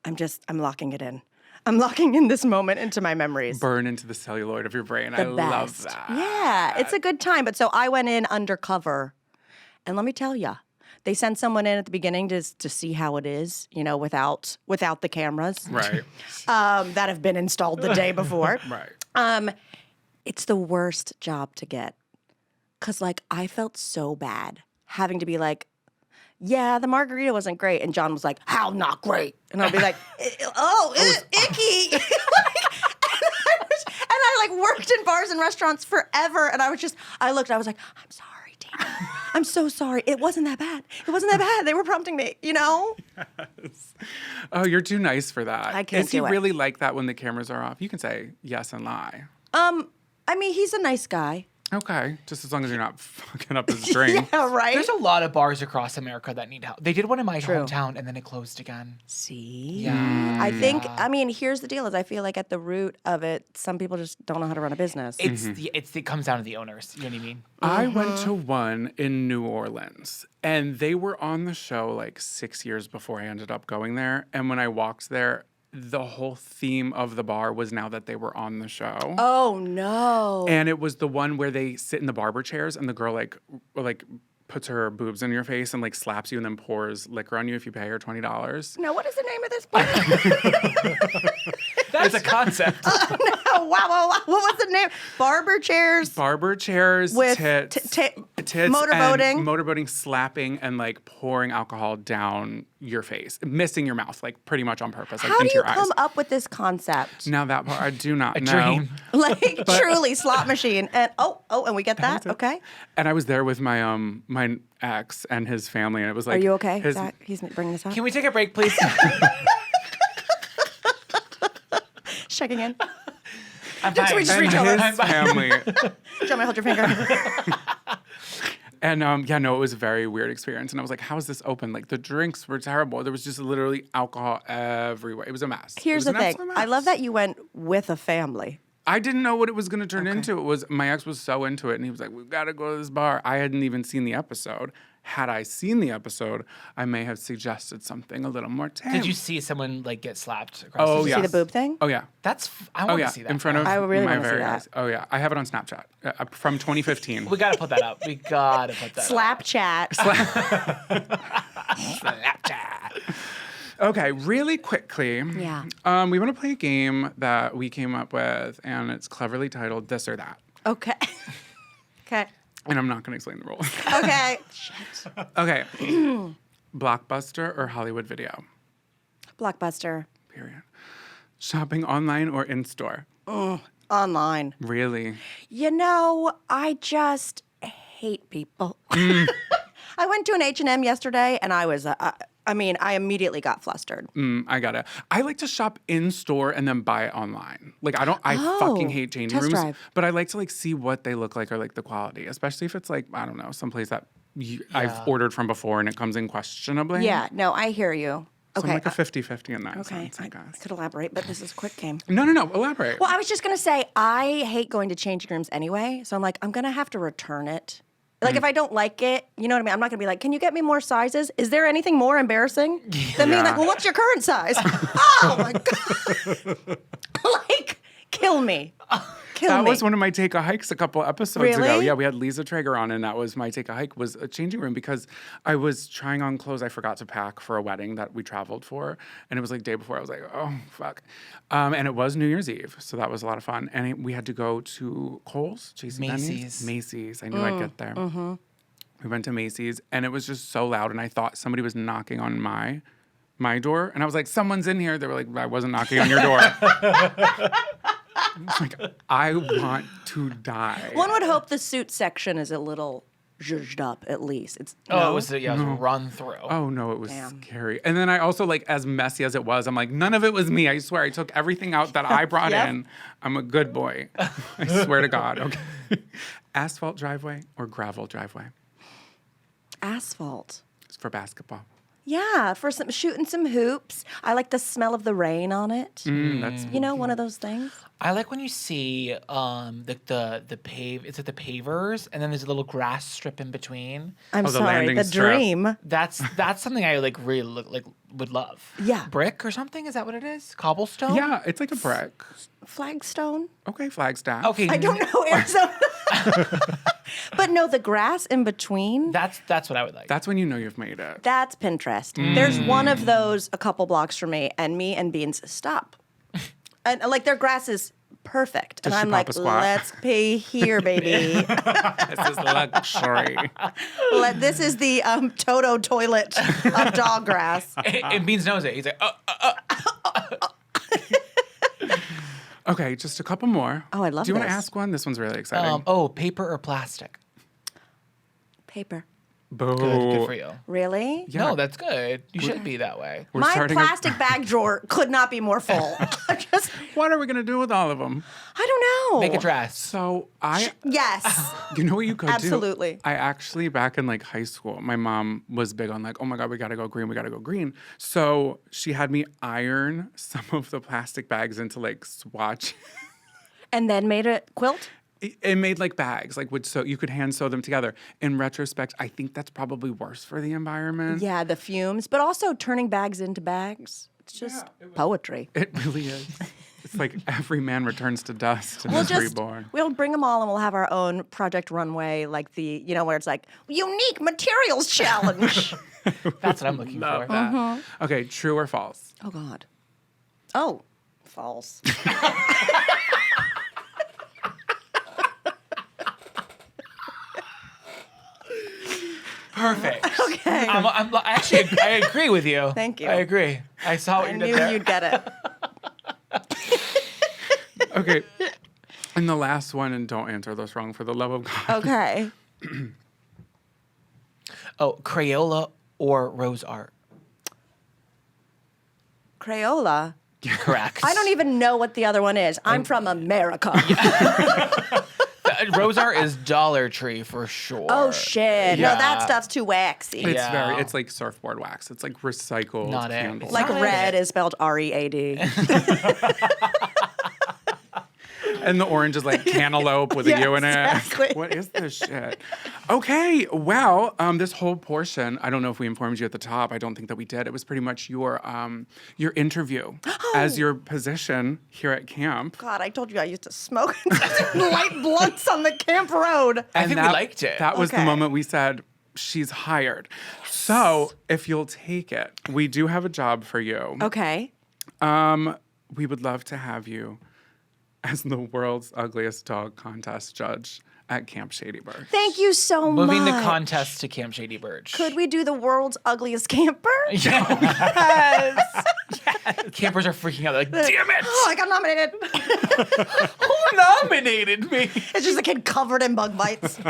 S3: I'm locking it in. I'm locking in this moment into my memories.
S1: Burn into the celluloid of your brain.
S3: The
S1: I
S3: best.
S1: love that.
S3: Yeah, it's a good time. But so I went in undercover, and let me tell you, they send someone in at the beginning to see how it is, without the cameras.
S1: Right.
S3: That have been installed the day before.
S1: Right.
S3: It's the worst job to get. Because, I felt so bad having to be like, yeah, the margarita wasn't great. And John was like, how not great? And I'll be like, icky. and I worked in bars and restaurants forever. And I was like, I'm sorry, Dan. I'm so sorry. It wasn't that bad. It wasn't that bad. They were prompting me,
S1: Yes. Oh, you're too nice for that.
S3: I can't
S1: Is he
S3: do it.
S1: really like that when the cameras are off? You can say yes and lie.
S3: I mean, he's a nice guy.
S1: Okay, just as long as you're not fucking up his drink.
S3: Yeah, right?
S4: There's a lot of bars across America that need help. They did one in my
S3: True.
S4: hometown and then it closed again.
S3: See?
S4: Yeah.
S3: I think, here's the deal is I feel like at the root of it, some people just don't know how to run a business.
S4: It comes down to the owners. You know what I mean?
S1: I went to one in New Orleans, and they were on the show 6 years before I ended up going there. And when I walked there, the whole theme of the bar was now that they were on the show.
S3: Oh no.
S1: And it was the one where they sit in the barber chairs and the girl like puts her boobs in your face and like slaps you and then pours liquor on you if you pay her $20.
S3: Now, what is the name of this place?
S4: That's a concept.
S3: Oh, no. Wow. What was the name? Barber chairs.
S1: With
S3: tits,
S1: tits,
S3: motorboating.
S1: and motorboating, slapping, and like pouring alcohol down your face, missing your mouth, like pretty much on purpose, like
S3: How do
S1: into
S3: you
S1: your eyes.
S3: come up with this concept?
S1: Now that part I do not know.
S4: Dream.
S3: Like truly slot machine. And and we get that? Okay.
S1: And I was there with my my ex and his family, and it was like,
S3: Are you okay?
S1: his-
S3: Zach, he's bringing this up.
S4: Can we take a break, please?
S3: Checking in.
S4: I'm
S3: Just-
S4: fine.
S3: we just
S1: and
S3: reach over.
S1: his family.
S3: Do you want me to hold your finger?
S1: And it was a very weird experience. And I was like, how is this open? Like the drinks were terrible. There was just literally alcohol everywhere. It was a mess.
S3: Here's
S1: It
S3: the
S1: was an
S3: thing.
S1: absolute
S3: I love
S1: mess.
S3: that you went with a family.
S1: I didn't know what it was going to turn into. It was my ex was so into it, and he was like, "We've got to go to this bar." I hadn't even seen the episode. Had I seen the episode, I may have suggested something a little more tame.
S4: Did you see someone like get slapped across
S1: Oh,
S4: the
S1: yeah.
S3: See the boob thing?
S1: Oh yeah.
S4: I
S1: Oh
S4: want
S1: yeah.
S4: to see that.
S1: In front of
S3: I really
S1: my
S3: wanna see
S1: very
S3: that.
S1: eyes. Oh yeah. I have it on Snapchat from 2015.
S4: We gotta put that up. We gotta put that
S3: Slap chat.
S4: Snapchat.
S1: Okay, really quickly.
S3: Yeah.
S1: We want to play a game that we came up with, and it's cleverly titled "This or That."
S3: Okay. Okay.
S1: And I'm not going to explain the rules.
S3: Okay.
S1: Okay. Blockbuster or Hollywood Video?
S3: Blockbuster.
S1: Period. Shopping online or in store?
S3: Online.
S1: Really?
S3: You know, I just hate people. I went to an H&M yesterday, and I was, I immediately got flustered.
S1: I got it. I like to shop in store and then buy it online. Like I
S3: Oh,
S1: fucking hate changing
S3: test
S1: rooms,
S3: drive.
S1: but I like to like see what they look like or like the quality, especially if it's like, I don't know, someplace that I've ordered from before and it comes in questionably.
S3: Yeah, no, I hear you.
S1: So
S3: Okay.
S1: I'm like a 50-50 in that
S3: okay,
S1: sense, I
S3: I
S1: guess.
S3: could elaborate, but this is a quick game.
S1: No, elaborate.
S3: Well, I was just going to say, I hate going to changing rooms anyway. So I'm like, I'm going to have to return it. Like, if I don't like it, you know what I mean? I'm not going to be like, can you get me more sizes? Is there anything more embarrassing than being like, well, what's your current size? Oh, my God. Like, kill me. Kill
S1: That
S3: me.
S1: was one of my take a hikes a couple episodes ago.
S3: Really?
S1: Yeah, we had Lisa Traeger on, and that was my take a hike was a changing room because I was trying on clothes I forgot to pack for a wedding that we traveled for, and it was like day before. I was like, oh fuck, and it was New Year's Eve, so that was a lot of fun. And we had to go to Kohl's, Macy's. I knew I'd get there. Mm-hmm. We went to Macy's, and it was just so loud, and I thought somebody was knocking on my door, and I was like, someone's in here. They were like, I wasn't knocking on your door. It's like, I want to die.
S3: One would hope the suit section is a little zhuzhed up, at least. It's
S4: Oh,
S3: no?
S4: it was run through.
S1: Oh no, it was
S3: Damn.
S1: scary. And then I also like as messy as it was, I'm like, none of it was me. I swear I took everything out that I brought
S3: Yep.
S1: in. I'm a good boy. I swear to God. Okay. Asphalt driveway or gravel driveway?
S3: Asphalt.
S1: It's for basketball.
S3: Yeah, for shooting some hoops. I like the smell of the rain on it.
S1: That's
S3: You know, one of those things.
S4: I like when you see the pave. It's like the pavers, and then there's a little grass strip in between.
S3: I'm
S1: the
S3: sorry,
S1: landing
S3: the
S1: strip.
S3: dream.
S4: That's something I like really would love.
S3: Yeah.
S4: Brick or something? Is that what it is? Cobblestone?
S1: yeah, it's like a brick.
S3: Flagstone.
S1: Okay, Flagstaff.
S4: Okay.
S3: I don't know Arizona. But no, the grass in between.
S4: That's what I would like.
S1: That's when you know you've made it.
S3: That's Pinterest. There's one of those a couple blocks from me, and me and Beans stop. And like their grass is perfect.
S1: Does
S3: and
S1: she
S3: I'm
S1: pop
S3: like,
S1: a squat?
S3: let's pee here, baby.
S1: This is luxury.
S3: This is the Toto toilet of dog grass.
S4: and Beans knows it. He's like,
S1: Okay, just a couple more.
S3: Oh, I love
S1: Do you want to
S3: this.
S1: ask one? This one's really exciting.
S4: paper or plastic?
S3: Paper.
S1: Boo.
S4: Good for you.
S3: Really?
S1: Yeah.
S4: No, that's good. You should be that way.
S1: We're
S3: My
S1: starting
S3: plastic bag drawer could not be more full.
S1: What are we going to do with all of them?
S3: I don't know.
S4: Make a dress.
S1: So
S3: Yes.
S1: you know what you could
S3: Absolutely.
S1: do? I actually, back in like high school, my mom was big on like, oh my God, we got to go green. So she had me iron some of the plastic bags into like swatch.
S3: And then made a quilt?
S1: It made like bags, like you could hand sew them together. In retrospect, I think that's probably worse for the environment.
S3: Yeah, the fumes, but also turning bags into bags. It's just poetry.
S1: It really is. It's like every man returns to dust and is reborn.
S3: We'll bring them all and we'll have our own Project Runway, like where it's like, unique materials challenge.
S4: That's what I'm looking for.
S1: That. Okay, true or false?
S3: Oh, God. Oh, false.
S4: Perfect.
S3: Okay.
S4: I agree with you.
S3: Thank you.
S4: I agree. I saw what
S3: I
S4: you
S3: knew
S4: did there.
S3: you'd get it.
S1: Okay. And the last one, and don't answer this wrong for the love of God.
S3: Okay.
S4: Oh, Crayola or Rose Art?
S3: Crayola.
S4: Correct.
S3: I don't even know what the other one is. I'm from America.
S4: Rose Art is Dollar Tree for sure.
S3: Oh, shit.
S4: Yeah.
S3: No, that stuff's too waxy.
S1: It's like surfboard wax. It's like recycled
S4: Not it.
S1: candles.
S3: Like
S4: Not
S3: red is spelled R-E-A-D.
S1: And the orange is like cantaloupe with a U in it.
S3: Exactly.
S1: What is this shit? Okay, well, this whole portion, I don't know if we informed you at the top. I don't think that we did. It was pretty much your interview as your position here at camp.
S3: God, I told you I used to smoke light blunts on the camp road.
S4: I think we liked it.
S1: That was the
S3: Okay.
S1: moment we said, she's hired. So if you'll take it, we do have a job for you.
S3: Okay.
S1: We would love to have you as the world's ugliest dog contest judge at Camp Shady Bird.
S3: Thank you so much.
S4: Moving the contest to Camp Shady Birch.
S3: Could we do the world's ugliest camper?
S4: Yes. Campers are freaking out. They're like, damn it!
S3: Oh, I got nominated.
S4: Who nominated me?
S3: It's just a kid covered in bug bites.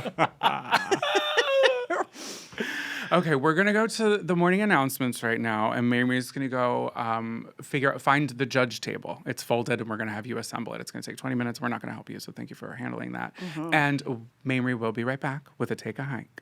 S1: Okay, we're gonna go to the morning announcements right now, and Mamrie's gonna go find the judge table. It's folded, and we're gonna have you assemble it. It's gonna take 20 minutes. We're not gonna help you, so thank you for handling that. And Mamrie will be right back with a Take a Hike.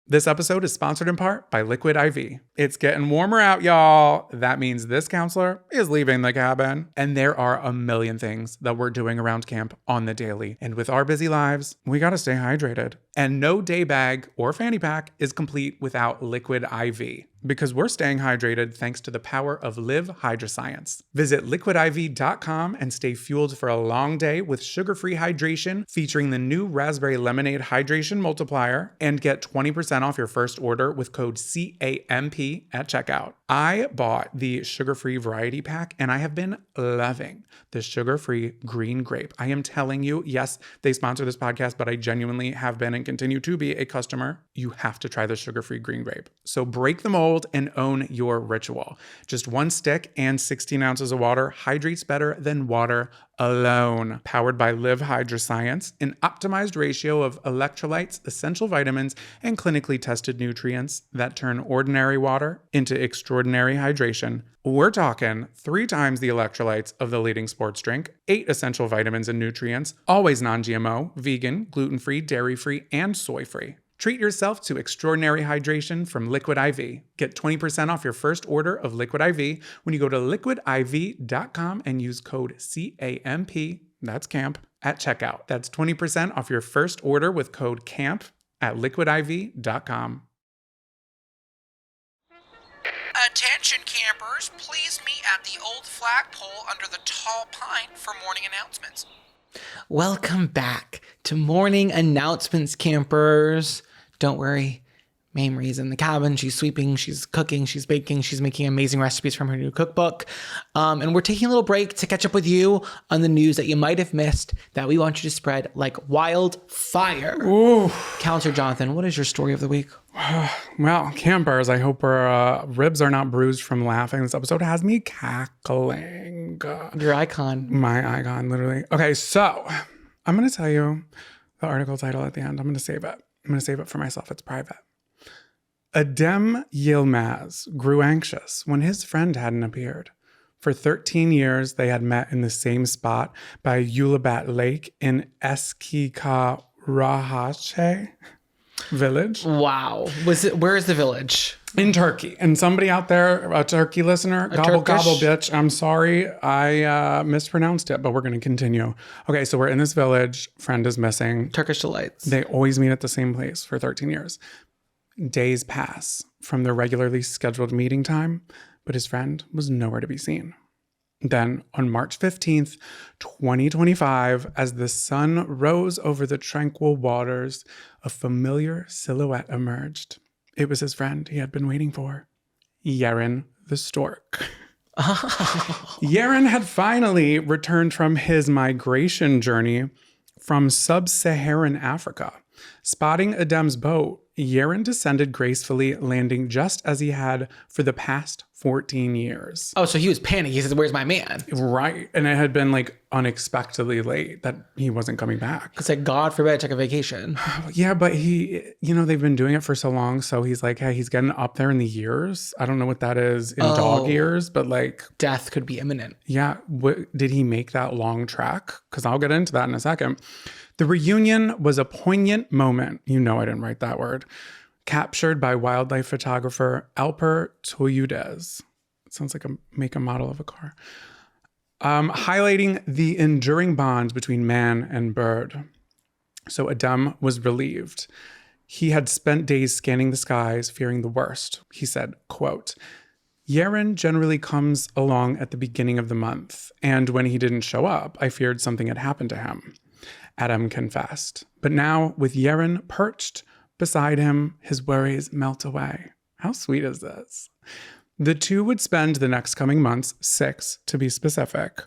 S1: This episode is sponsored in part by Liquid IV. It's getting warmer out, y'all. That means this counselor is leaving the cabin. And there are a million things that we're doing around camp on the daily. And with our busy lives, we gotta stay hydrated. And no day bag or fanny pack is complete without Liquid IV. Because we're staying hydrated thanks to the power of Live Hydroscience. Visit liquidiv.com and stay fueled for a long day with sugar-free hydration featuring the new Raspberry Lemonade Hydration Multiplier, and get 20% off your first order with code CAMP at checkout. I bought the sugar-free variety pack and I have been loving the sugar-free green grape. I am telling you, yes, they sponsor this podcast, but I genuinely have been and continue to be a customer. You have to try the sugar-free green grape. So break the mold and own your ritual. Just one stick and 16 ounces of water hydrates better than water alone. Powered by Live Hydroscience, an optimized ratio of electrolytes, essential vitamins, and clinically tested nutrients that turn ordinary water into extraordinary hydration. We're talking 3 times the electrolytes of the leading sports drink, 8 essential vitamins and nutrients, always non-GMO, vegan, gluten-free, dairy-free, and soy-free. Treat yourself to extraordinary hydration from Liquid IV. Get 20% off your first order of Liquid IV when you go to liquidiv.com and use code CAMP, that's camp, at checkout. That's 20% off your first order with code CAMP at liquidiv.com.
S2: Attention campers, please meet at the old flagpole under the tall pine for morning announcements.
S4: Welcome back to morning announcements, campers. Don't worry, Mamrie's in the cabin. She's sweeping, she's cooking, she's baking, she's making amazing recipes from her new cookbook. And we're taking a little break to catch up with you on the news that you might have missed that we want you to spread like wildfire.
S1: Ooh.
S4: Counselor Jonathan, what is your story of the week?
S1: Well, campers, I hope our ribs are not bruised from laughing. This episode has me cackling.
S4: Your icon.
S1: My icon, literally. Okay, so I'm going to tell you the article title at the end. I'm going to save it. I'm going to save it for myself. It's private. Adem Yilmaz grew anxious when his friend hadn't appeared. For 13 years, they had met in the same spot by Ulabat Lake in Eskika Rahache village.
S4: Wow. Where is the village?
S1: In Turkey. And somebody out there, a Turkey listener, gobble, gobble, bitch. I'm sorry. I mispronounced it, but we're going to continue. Okay, so we're in this village. Friend is missing.
S4: Turkish Delights.
S1: They always meet at the same place for 13 years. Days pass from their regularly scheduled meeting time, but his friend was nowhere to be seen. Then, on March 15th, 2025, as the sun rose over the tranquil waters, a familiar silhouette emerged. It was his friend he had been waiting for, Yaren the Stork. Yaren had finally returned from his migration journey from sub-Saharan Africa. Spotting Adem's boat, Yaren descended gracefully, landing just as he had for the past 14 years.
S4: Oh, so he was panicking. He said, where's my man?
S1: Right. And it had been like unexpectedly late that he wasn't coming back.
S4: It's like, God forbid I took a vacation.
S1: Yeah, but they've been doing it for so long. So he's like, hey, he's getting up there in the years. I don't know what that is in dog years, but like.
S4: Death could be imminent.
S1: Yeah. Did he make that long trek? Because I'll get into that in a second. The reunion was a poignant moment. I didn't write that word. Captured by wildlife photographer Alper Toyudez. It sounds like a make and model of a car. Highlighting the enduring bond between man and bird. So Adem was relieved. He had spent days scanning the skies, fearing the worst. He said, quote, Yaren generally comes along at the beginning of the month, and when he didn't show up, I feared something had happened to him. Adem confessed. But now, with Yaren perched beside him, his worries melt away. How sweet is this? The two would spend the next coming months, 6 to be specific,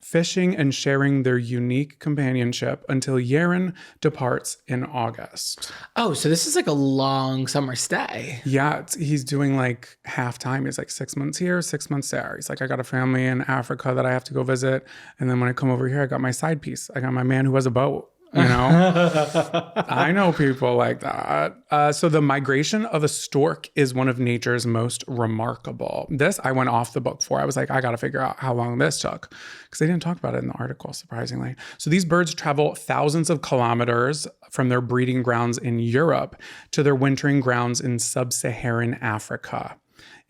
S1: fishing and sharing their unique companionship until Yaren departs in August.
S4: Oh, so this is like a long summer stay.
S1: Yeah, he's doing like half time. He's like 6 months here, 6 months there. He's like, I got a family in Africa that I have to go visit. And then when I come over here, I got my side piece. I got my man who has a boat. I know people like that. So the migration of a stork is one of nature's most remarkable. This I went off the book for. I was like, I got to figure out how long this took because they didn't talk about it in the article, surprisingly. So these birds travel thousands of kilometers from their breeding grounds in Europe to their wintering grounds in sub-Saharan Africa.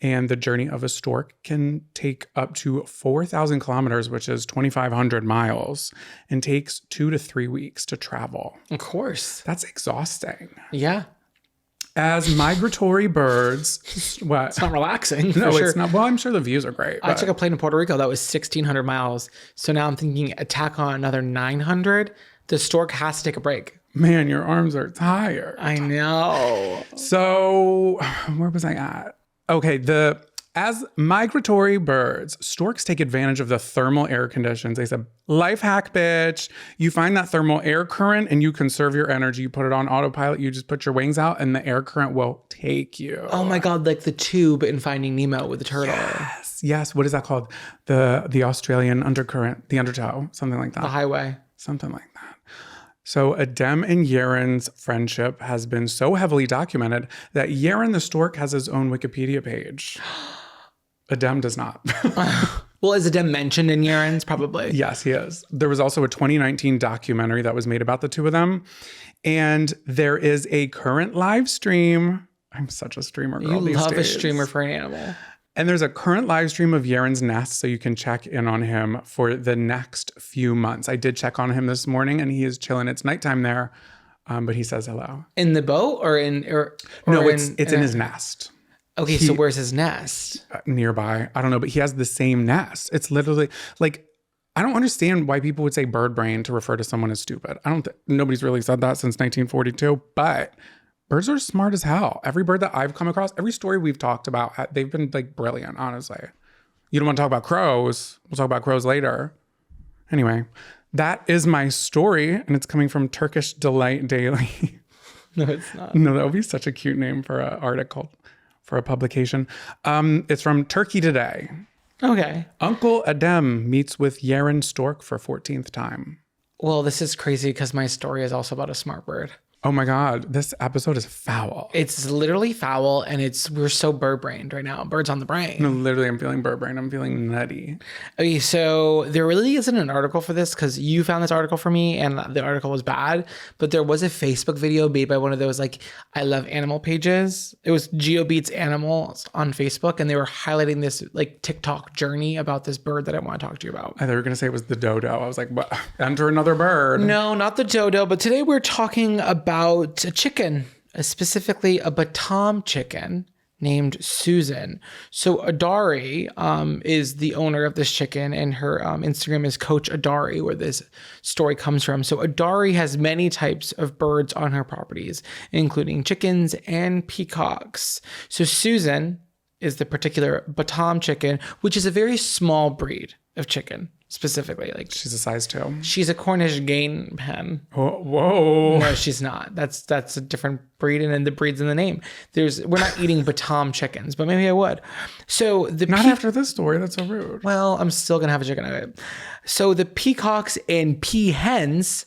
S1: And the journey of a stork can take up to 4,000 kilometers, which is 2,500 miles, and takes 2 to 3 weeks to travel.
S4: Of course.
S1: That's exhausting.
S4: Yeah.
S1: As migratory birds, what?
S4: It's not relaxing.
S1: No,
S4: sure.
S1: It's not. Well, I'm sure the views are great.
S4: I took a plane to Puerto Rico. That was 1,600 miles. So now I'm thinking attack on another 900. The stork has to take a break.
S1: Man, your arms are tired.
S4: I know.
S1: So where was I at? Okay, as migratory birds, storks take advantage of the thermal air conditions. They said, life hack, bitch. You find that thermal air current and you conserve your energy. You put it on autopilot. You just put your wings out and the air current will take you.
S4: Oh my God, like the tube in Finding Nemo with the turtle.
S1: Yes. What is that called? The Australian undercurrent, the undertow, something like that.
S4: The highway.
S1: Something like that. So Adem and Yaren's friendship has been so heavily documented that Yaren the Stork has his own Wikipedia page. Adem does not.
S4: Well, is Adem mentioned in Yaren's? Probably.
S1: Yes, he is. There was also a 2019 documentary that was made about the two of them. And there is a current live stream. I'm such a streamer girl these days.
S4: You love a streamer for an animal.
S1: And there's a current live stream of Yaren's nest, so you can check in on him for the next few months. I did check on him this morning, and he is chilling. It's nighttime there, but he says hello.
S4: In the boat or in?
S1: No, it's in his nest.
S4: Okay, so where's his nest?
S1: Nearby. I don't know, but he has the same nest. It's literally like, I don't understand why people would say bird brain to refer to someone as stupid. Nobody's really said that since 1942, but birds are smart as hell. Every bird that I've come across, every story we've talked about, they've been like brilliant, honestly. You don't want to talk about crows. We'll talk about crows later. Anyway, that is my story, and it's coming from Turkish Delight Daily.
S4: No, it's not.
S1: No, that would be such a cute name for an article, for a publication. It's from Turkey Today.
S4: Okay.
S1: Uncle Adem meets with Yaren Stork for 14th time.
S4: Well, this is crazy because my story is also about a smart bird.
S1: Oh my God, this episode is foul.
S4: It's literally foul, and we're so bird-brained right now. Birds on the brain.
S1: No, literally, I'm feeling bird brain. I'm feeling nutty.
S4: Okay, so there really isn't an article for this because you found this article for me, and the article was bad. But there was a Facebook video made by one of those like I love animal pages. It was Geo Beats Animals on Facebook, and they were highlighting this like TikTok journey about this bird that I want to talk to you about.
S1: I thought you were gonna say it was the dodo. I was like, what? Enter another bird.
S4: No, not the dodo. But today we're talking about a chicken, specifically a Batam chicken named Susan. So Adari is the owner of this chicken, and her Instagram is Coach Adari, where this story comes from. So Adari has many types of birds on her properties, including chickens and peacocks. So Susan is the particular Batam chicken, which is a very small breed of chicken. Specifically, like
S1: She's a size 2.
S4: she's a Cornish game hen.
S1: Whoa.
S4: No, she's not. That's a different breed, and then the breed's in the name. We're not eating Batam chickens, but maybe I would. So
S1: Not after this story. That's so rude.
S4: well, I'm still gonna have a chicken nugget. So the peacocks and peahens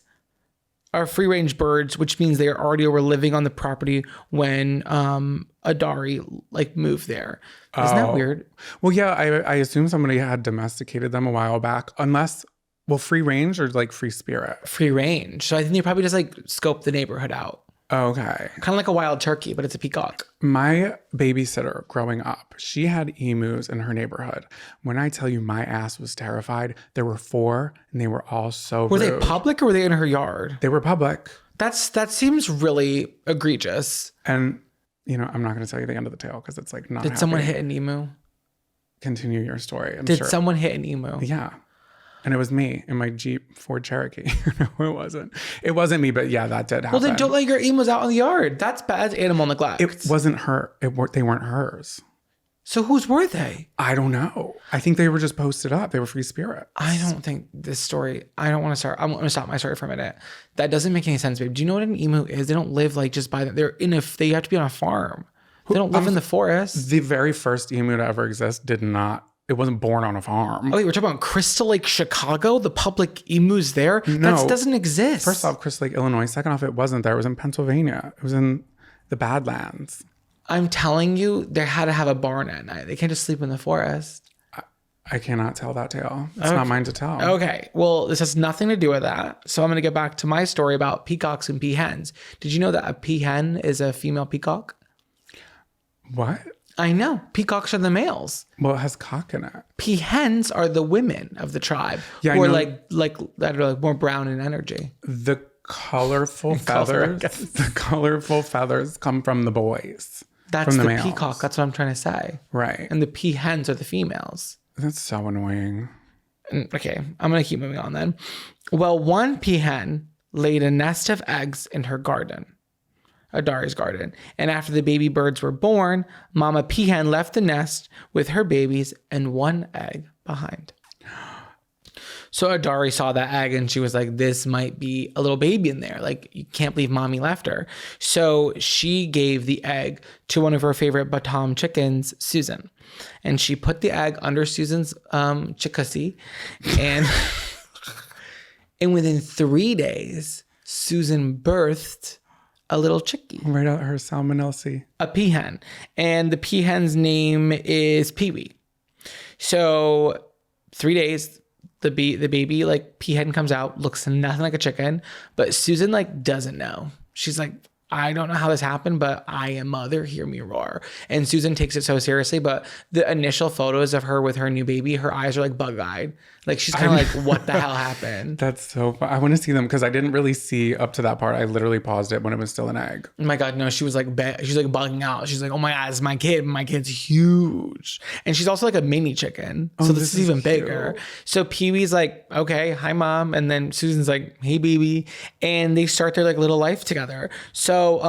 S4: are free range birds, which means they already were living on the property when Adari like moved there. Isn't that weird?
S1: Well, yeah, I assume somebody had domesticated them a while back. Unless, well, free range or like free spirit?
S4: Free range. So I think they probably just like scope the neighborhood out.
S1: Okay.
S4: Kind of like a wild turkey, but it's a peacock.
S1: My babysitter growing up, she had emus in her neighborhood. When I tell you my ass was terrified, there were 4 and they were all so
S4: Were
S1: rude.
S4: they public or were they in her yard?
S1: They were public.
S4: That seems really egregious.
S1: And, you know, I'm not going to tell you the end of the tale because it's like not
S4: Did someone hit an emu?
S1: Continue your story. I'm
S4: Did
S1: sure.
S4: someone hit an emu?
S1: Yeah. And it was me in my Jeep Ford Cherokee. No, it wasn't. It wasn't me, but yeah, that did happen.
S4: Well, then don't let your emus out in the yard. That's bad animal neglect.
S1: It wasn't her. They weren't hers.
S4: So whose were they?
S1: I don't know. I think they were just posted up. They were free spirit.
S4: I don't think this story, I don't want to start. I'm going to stop my story for a minute. That doesn't make any sense, babe. Do you know what an emu is? They don't live like just by them. They have to be on a farm. They don't live in the forest.
S1: The very first emu to ever exist it wasn't born on a farm.
S4: Oh, wait, we're talking about Crystal Lake, Chicago? The public emus there?
S1: No.
S4: That doesn't exist.
S1: First off, Crystal Lake, Illinois. Second off, it wasn't there. It was in Pennsylvania. It was in the Badlands.
S4: I'm telling you, they had to have a barn at night. They can't just sleep in the forest.
S1: I cannot tell that tale. It's not mine to tell.
S4: Okay, well, this has nothing to do with that. So I'm going to get back to my story about peacocks and peahens. Did you know that a peahen is a female peacock?
S1: What?
S4: I know. Peacocks are the males.
S1: Well, it has cock in it.
S4: Peahens are the women of the tribe.
S1: Yeah, I
S4: who are
S1: know.
S4: like that are like more brown in energy.
S1: The colorful feathers. The colorful feathers come from the boys.
S4: That's
S1: from
S4: the
S1: males.
S4: peacock. That's what I'm trying to say.
S1: Right.
S4: And the peahens are the females.
S1: That's so annoying.
S4: Okay, I'm going to keep moving on then. Well, one peahen laid a nest of eggs in her garden, Adari's garden. And after the baby birds were born, Mama Peahen left the nest with her babies and 1 egg behind. So Adari saw that egg and she was like, this might be a little baby in there. Like, you can't believe mommy left her. So she gave the egg to one of her favorite Batam chickens, Susan. And she put the egg under Susan's chickasee. And, and within 3 days, Susan birthed a little chickie.
S1: Right out her salmonelsi.
S4: A peahen. And the peahen's name is Pee-wee. So 3 days, the baby like peahen comes out, looks nothing like a chicken, but Susan like doesn't know. She's like, I don't know how this happened, but I am mother, hear me roar. And Susan takes it so seriously, but the initial photos of her with her new baby, her eyes are like bug-eyed. Like she's kind of like, what the hell happened?
S1: That's so fun. I want to see them because I didn't really see up to that part. I literally paused it when it was still an egg.
S4: Oh my God, no, she was like, she's like bugging out. She's like, oh my God, it's my kid. My kid's huge. And she's also like a mini chicken. So this is even bigger.
S1: cute.
S4: So Pee-wee's like, okay, hi mom. And then Susan's like, hey baby. And they start their like little life together. So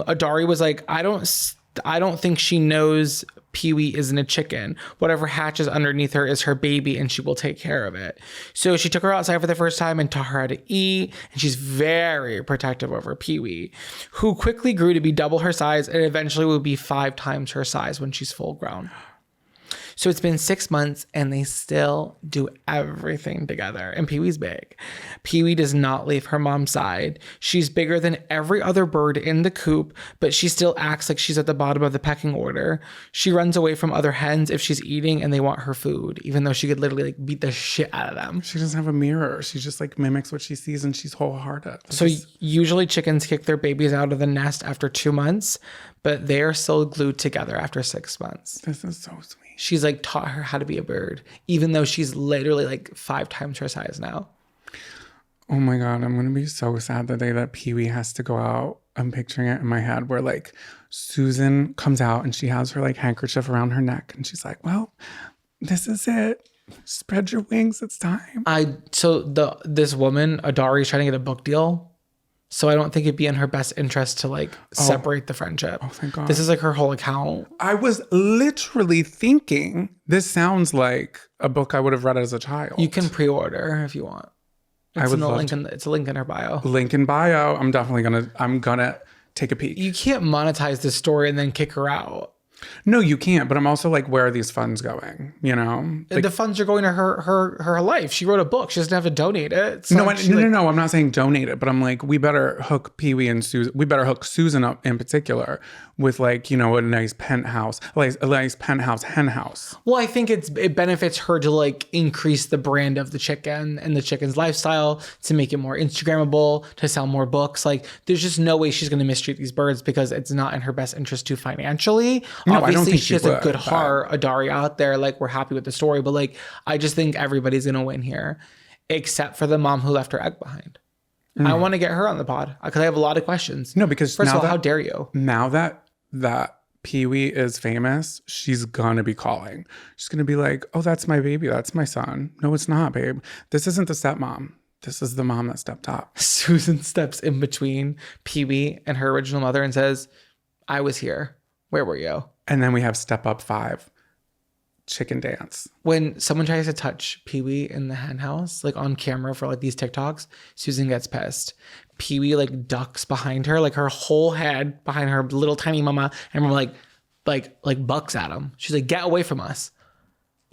S4: Adari was like, I don't think she knows Pee-wee isn't a chicken. Whatever hatches underneath her is her baby and she will take care of it. So she took her outside for the first time and taught her how to eat. And she's very protective over Pee-wee, who quickly grew to be double her size and eventually will be 5 times her size when she's full grown. So it's been 6 months and they still do everything together. And Pee-wee's big. Pee-wee does not leave her mom's side. She's bigger than every other bird in the coop, but she still acts like she's at the bottom of the pecking order. She runs away from other hens if she's eating and they want her food, even though she could literally like beat the shit out of them.
S1: She doesn't have a mirror. She just like mimics what she sees and she's wholehearted.
S4: So usually chickens kick their babies out of the nest after 2 months, but they are still glued together after 6 months.
S1: This is so sweet.
S4: She's like taught her how to be a bird, even though she's literally like 5 times her size now.
S1: Oh my God, I'm going to be so sad the day that Pee-wee has to go out. I'm picturing it in my head where like Susan comes out and she has her like handkerchief around her neck and she's like, well, this is it. Spread your wings. It's time.
S4: This woman, Adari, is trying to get a book deal. So I don't think it'd be in her best interest to like separate the friendship.
S1: Oh, thank God.
S4: This is like her whole account.
S1: I was literally thinking this sounds like a book I would have read as a child.
S4: You can pre-order if you want. It's a link in her bio.
S1: Link in bio. I'm definitely gonna take a peek.
S4: You can't monetize this story and then kick her out.
S1: No, you can't. But I'm also like, where are these funds going? You know, like,
S4: the funds are going to her life. She wrote a book. She doesn't have to donate it. It's
S1: no,
S4: not-
S1: no. I'm not saying donate it, but I'm like, we better hook Pee-wee and Susan. We better hook Susan up in particular with like, you know, a nice penthouse, like a nice penthouse hen house.
S4: Well, I think it benefits her to like increase the brand of the chicken and the chicken's lifestyle to make it more Instagrammable, to sell more books. Like, there's just no way she's going to mistreat these birds because it's not in her best interest to financially.
S1: No, I don't
S4: Obviously,
S1: think
S4: she
S1: she
S4: has a
S1: would,
S4: good
S1: but-
S4: heart, Adari out there. Like, we're happy with the story, but like, I just think everybody's going to win here, except for the mom who left her egg behind. I want to get her on the pod because I have a lot of questions.
S1: No, because
S4: first
S1: now
S4: of all,
S1: that-
S4: how dare you?
S1: Now that Pee-wee is famous, she's gonna be calling. She's gonna be like, oh, that's my baby. That's my son. No, it's not, babe. This isn't the stepmom. This is the mom that stepped up.
S4: Susan steps in between Pee-wee and her original mother and says, I was here. Where were you?
S1: And then we have Step Up 5, chicken dance.
S4: When someone tries to touch Pee-wee in the hen house, like on camera for like these TikToks, Susan gets pissed. Pee-wee like ducks behind her, like her whole head behind her little tiny mama, and we're like bucks at him. She's like, get away from us.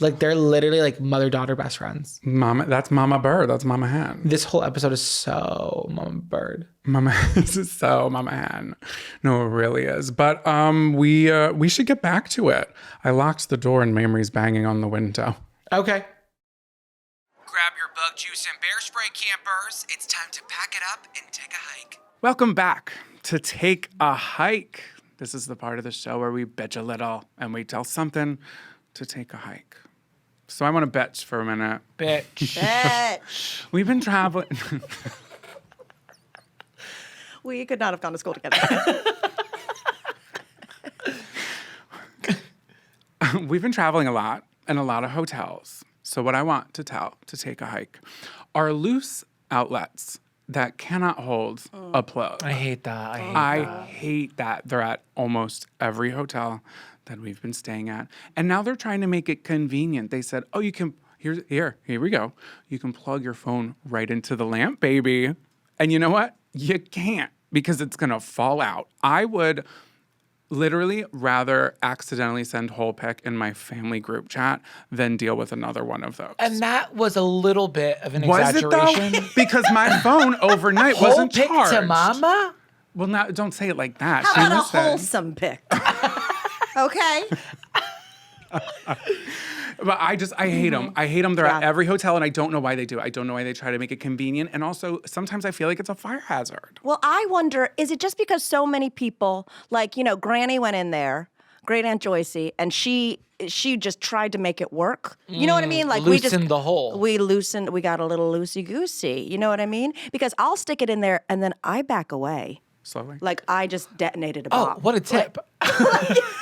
S4: Like, they're literally like mother-daughter best friends.
S1: Mama, that's Mama Bird. That's Mama Hen.
S4: This whole episode is so Mama Bird.
S1: This is so Mama Hen. No, it really is. But we should get back to it. I locked the door and Mamrie's banging on the window.
S4: Okay.
S2: Grab your bug juice and bear spray, campers. It's time to pack it up and take a hike.
S1: Welcome back to Take a Hike. This is the part of the show where we bitch a little and we tell something to take a hike. So I want to bitch for a minute.
S4: Bitch.
S3: Bitch.
S1: We've been traveling.
S3: We could not have gone to school together.
S1: We've been traveling a lot and a lot of hotels. So what I want to take a hike, are loose outlets that cannot hold a plug.
S4: I hate that.
S1: I hate that. They're at almost every hotel that we've been staying at. And now they're trying to make it convenient. They said, oh, you can, here we go. You can plug your phone right into the lamp, baby. And you know what? You can't because it's going to fall out. I would literally rather accidentally send whole pic in my family group chat than deal with another one of those.
S4: And that was a little bit of an
S1: Was it
S4: exaggeration.
S1: though? Because my phone overnight wasn't
S4: Whole pic
S1: charged.
S4: to mama?
S1: Well, now don't say it like that.
S3: How
S1: She
S3: about a
S1: listened.
S3: wholesome pic? Okay.
S1: But I hate them. I hate them. They're at
S3: Yeah.
S1: every hotel, and I don't know why they do it. I don't know why they try to make it convenient. And also, sometimes I feel like it's a fire hazard.
S3: Well, I wonder, is it just because so many people, like, you know, Granny went in there, Great Aunt Joycey, and she just tried to make it work. You know what I mean? Like
S4: Loosened the hole.
S3: We got a little loosey-goosey. You know what I mean? Because I'll stick it in there and then I back away.
S1: Slowly.
S3: Like I just detonated a
S4: Oh,
S3: bomb.
S4: what a tip.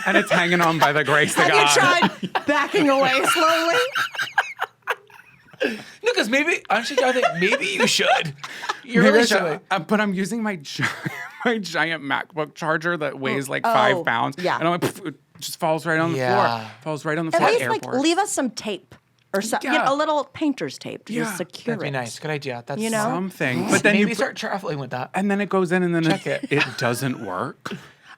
S1: And it's hanging on by the grace of
S3: Have
S1: God.
S3: you tried backing away slowly?
S4: No, because maybe, honestly, I think maybe you should. You're
S1: Maybe
S4: really
S1: I should-
S4: struggling.
S1: but I'm using my giant MacBook charger that weighs like 5 pounds.
S3: yeah.
S1: And I'm like, it just falls right on the
S4: Yeah.
S1: floor. Falls right on the
S3: At
S1: floor.
S3: least
S1: Airport.
S3: like leave us some tape or something,
S1: Yeah.
S3: a little painter's tape to
S1: Yeah.
S3: just secure
S4: That'd be
S3: it.
S4: nice. Good idea. That's
S3: You know?
S1: Something. But then
S4: maybe
S1: you
S4: start traveling with that.
S1: and then it goes in and then
S4: Check it.
S1: it doesn't work.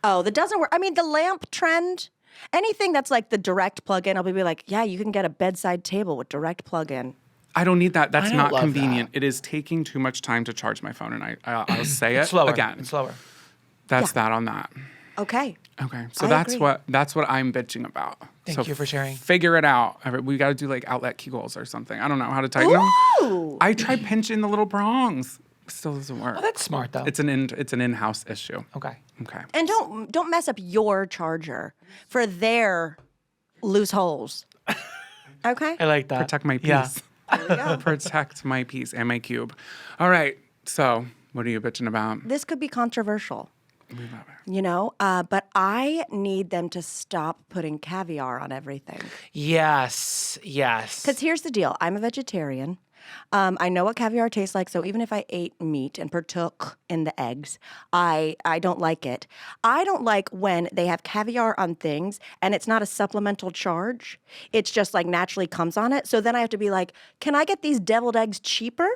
S3: Oh, that doesn't work. I mean, the lamp trend, anything that's like the direct plug-in, I'll be like, yeah, you can get a bedside table with direct plug-in.
S1: I don't need that. That's
S4: don't
S1: not
S4: love
S1: convenient. It is taking too much time to charge my phone, and I'll say it
S4: Slower.
S1: again.
S4: It's slower.
S1: That's that on that.
S3: Okay.
S1: Okay, so
S3: I
S1: that's
S3: agree.
S1: what I'm bitching about.
S4: Thank you for sharing.
S1: Figure it out. We got to do like outlet kegels or something. I don't know how to tighten them.
S3: Ooh.
S1: I tried pinching the little prongs. Still doesn't work.
S4: Oh, that's smart, though.
S1: It's an in-house issue.
S4: Okay.
S1: Okay.
S3: And don't mess up your charger for their loose holes. Okay?
S4: I like that.
S1: Protect my peace.
S4: Yeah.
S3: There we go.
S1: Protect my peace and my cube. All right. So what are you bitching about?
S3: This could be controversial.
S1: We love it.
S3: You know, but I need them to stop putting caviar on everything.
S4: Yes.
S3: Because here's the deal. I'm a vegetarian. I know what caviar tastes like, so even if I ate meat and partook in the eggs, I don't like it. I don't like when they have caviar on things and it's not a supplemental charge. It's just like naturally comes on it. So then I have to be like, can I get these deviled eggs cheaper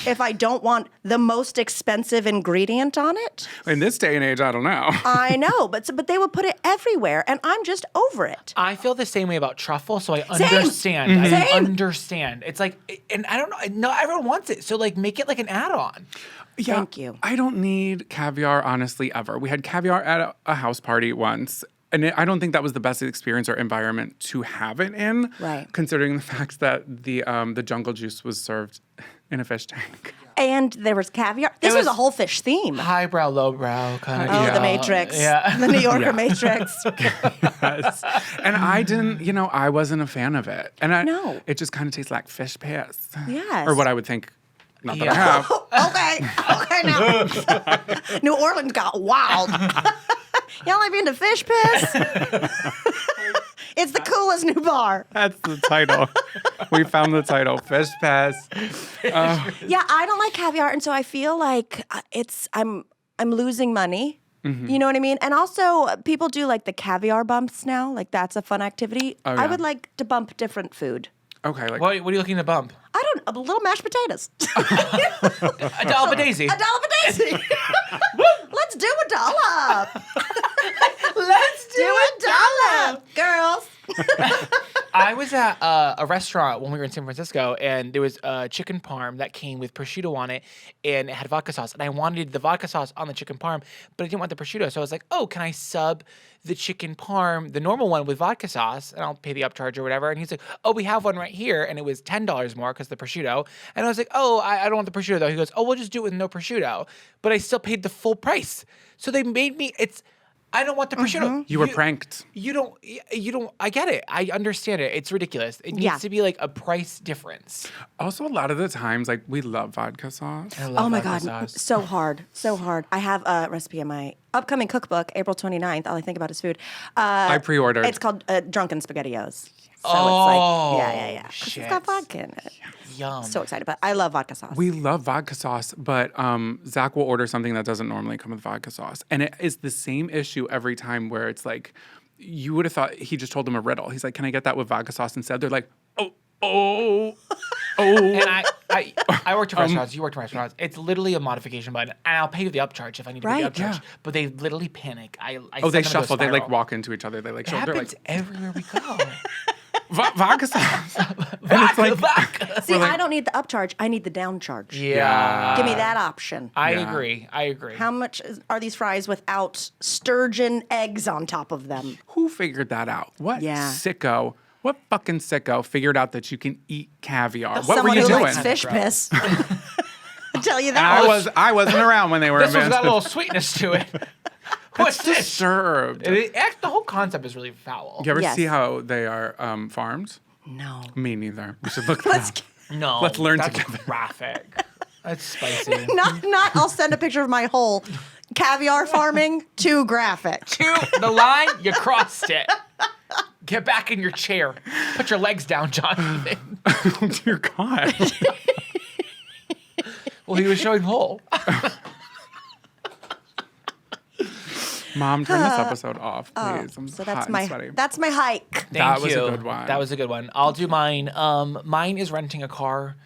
S3: if I don't want the most expensive ingredient on it?
S1: In this day and age, I don't know.
S3: I know, but they would put it everywhere, and I'm just over it.
S4: I feel the same way about truffle, so I
S3: Same.
S4: understand.
S3: Mm-hmm.
S4: I
S3: Same.
S4: understand. It's like, and I don't know. Not everyone wants it, so like make it like an add-on.
S1: Yeah,
S3: Thank you.
S1: I don't need caviar, honestly, ever. We had caviar at a house party once. And I don't think that was the best experience or environment to have it in.
S3: Right.
S1: Considering the fact that the jungle juice was served in a fish tank.
S3: And there was caviar. This was a whole fish theme.
S4: Highbrow, lowbrow kind of.
S3: Oh, the Matrix.
S4: Yeah.
S3: The New Yorker
S1: Yeah.
S3: Matrix.
S1: Yes. And I didn't, I wasn't a fan of it. And
S3: No.
S1: it just kind of tastes like fish piss.
S3: Yes.
S1: Or what I would think. Not that
S4: Yeah.
S1: I have.
S3: Okay, now. New Orleans got wild. Y'all ain't been to Fish Piss? It's the coolest new bar.
S1: That's the title. We found the title. Fish piss.
S3: Yeah, I don't like caviar, and so I feel like I'm losing money.
S1: Mm-hmm.
S3: You know what I mean? And also, people do like the caviar bumps now. Like that's a fun activity.
S1: Oh,
S3: I
S1: yeah.
S3: would like to bump different food.
S1: Okay. Like,
S4: What are you looking to bump?
S3: I don't. A little mashed potatoes.
S4: A dollop daisy.
S3: A dollop of daisy. Let's do a dollop.
S4: Let's
S3: Do a dollop, girls.
S4: I was at a restaurant when we were in San Francisco, and there was a chicken parm that came with prosciutto on it, and it had vodka sauce. And I wanted the vodka sauce on the chicken parm, but I didn't want the prosciutto. So I was like, oh, can I sub the chicken parm, the normal one, with vodka sauce, and I'll pay the upcharge or whatever. And he's like, oh, we have one right here. And it was $10 more because the prosciutto. And I was like, oh, I don't want the prosciutto, though. He goes, oh, we'll just do it with no prosciutto. But I still paid the full price. So they made me, I don't want the prosciutto.
S1: you were pranked.
S4: You don't, I get it. I understand it. It's ridiculous. It needs
S3: Yeah.
S4: to be like a price difference.
S1: Also, a lot of the times, like, we love vodka sauce.
S4: I love
S3: Oh my
S4: vodka
S3: God,
S4: sauce.
S3: so hard, so hard. I have a recipe in my upcoming cookbook, April 29th. All I think about is food.
S1: I pre-ordered.
S3: It's called Drunken SpaghettiOs. So
S4: Oh,
S3: it's like, yeah. 'Cause
S4: shit.
S3: it's got vodka in it.
S4: Yum.
S3: So excited, but I love vodka sauce.
S1: We love vodka sauce, but Zach will order something that doesn't normally come with vodka sauce. And it is the same issue every time where it's like, you would have thought he just told him a riddle. He's like, can I get that with vodka sauce instead? They're like, oh.
S4: And I worked in restaurants. You worked in restaurants. It's literally a modification button, and I'll pay you the upcharge if I need to pay the
S3: Right.
S4: upcharge.
S1: Yeah.
S4: But they literally panic.
S1: They
S4: send them to a
S1: shuffle. They like
S4: spiral.
S1: walk into each other. They like
S4: It
S1: shuffle. They're
S4: happens
S1: like,
S4: everywhere we go.
S1: vodka sauce.
S4: Vodka.
S3: See, I don't need the upcharge. I need the downcharge.
S4: Yeah.
S3: Give me that option.
S4: I
S1: Yeah.
S4: agree.
S3: How much are these fries without sturgeon eggs on top of them?
S1: Who figured that out? What
S3: Yeah.
S1: sicko? What fucking sicko figured out that you can eat caviar? What
S3: Someone
S1: were you
S3: who
S1: doing?
S3: likes fish piss. I tell you
S1: And
S3: that.
S1: I wasn't around when they were
S4: This one's got a
S1: invented.
S4: little sweetness to it. What's
S1: It's
S4: this?
S1: disturbed.
S4: The whole concept is really foul.
S1: You ever
S3: Yes.
S1: see how they are farmed?
S3: No.
S1: Me neither. We should look that
S3: Let's
S1: up.
S4: No,
S1: Let's learn
S4: that's
S1: together.
S4: graphic. That's spicy.
S3: not. I'll send a picture of my whole caviar farming. Too graphic.
S4: The line, you crossed it. Get back in your chair. Put your legs down, Jonathan.
S1: Oh, dear God.
S4: Well, he was showing whole.
S1: Mom, turn this episode off, please. I'm
S3: So
S1: hot
S3: that's
S1: and
S3: my
S1: sweaty.
S3: hike.
S4: Thank
S1: That was a
S4: you.
S1: good one.
S4: That was a good one. I'll do mine. Mine is renting a car.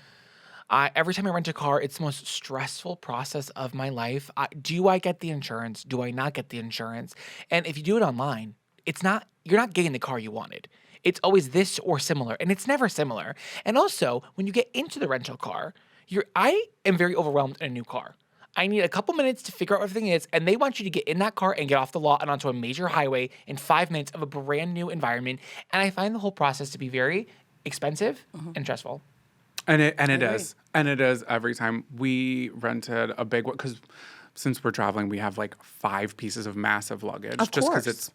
S4: Every time I rent a car, it's the most stressful process of my life. Do I get the insurance? Do I not get the insurance? And if you do it online, you're not getting the car you wanted. It's always this or similar, and it's never similar. And also, when you get into the rental car, I am very overwhelmed in a new car. I need a couple minutes to figure out what everything is, and they want you to get in that car and get off the lot and onto a major highway in 5 minutes of a brand new environment. And I find the whole process to be very expensive and stressful.
S1: And it is. And it is every time. We rented a big one because since we're traveling, we have like 5 pieces of massive luggage.
S3: Of
S1: just
S3: course.
S1: because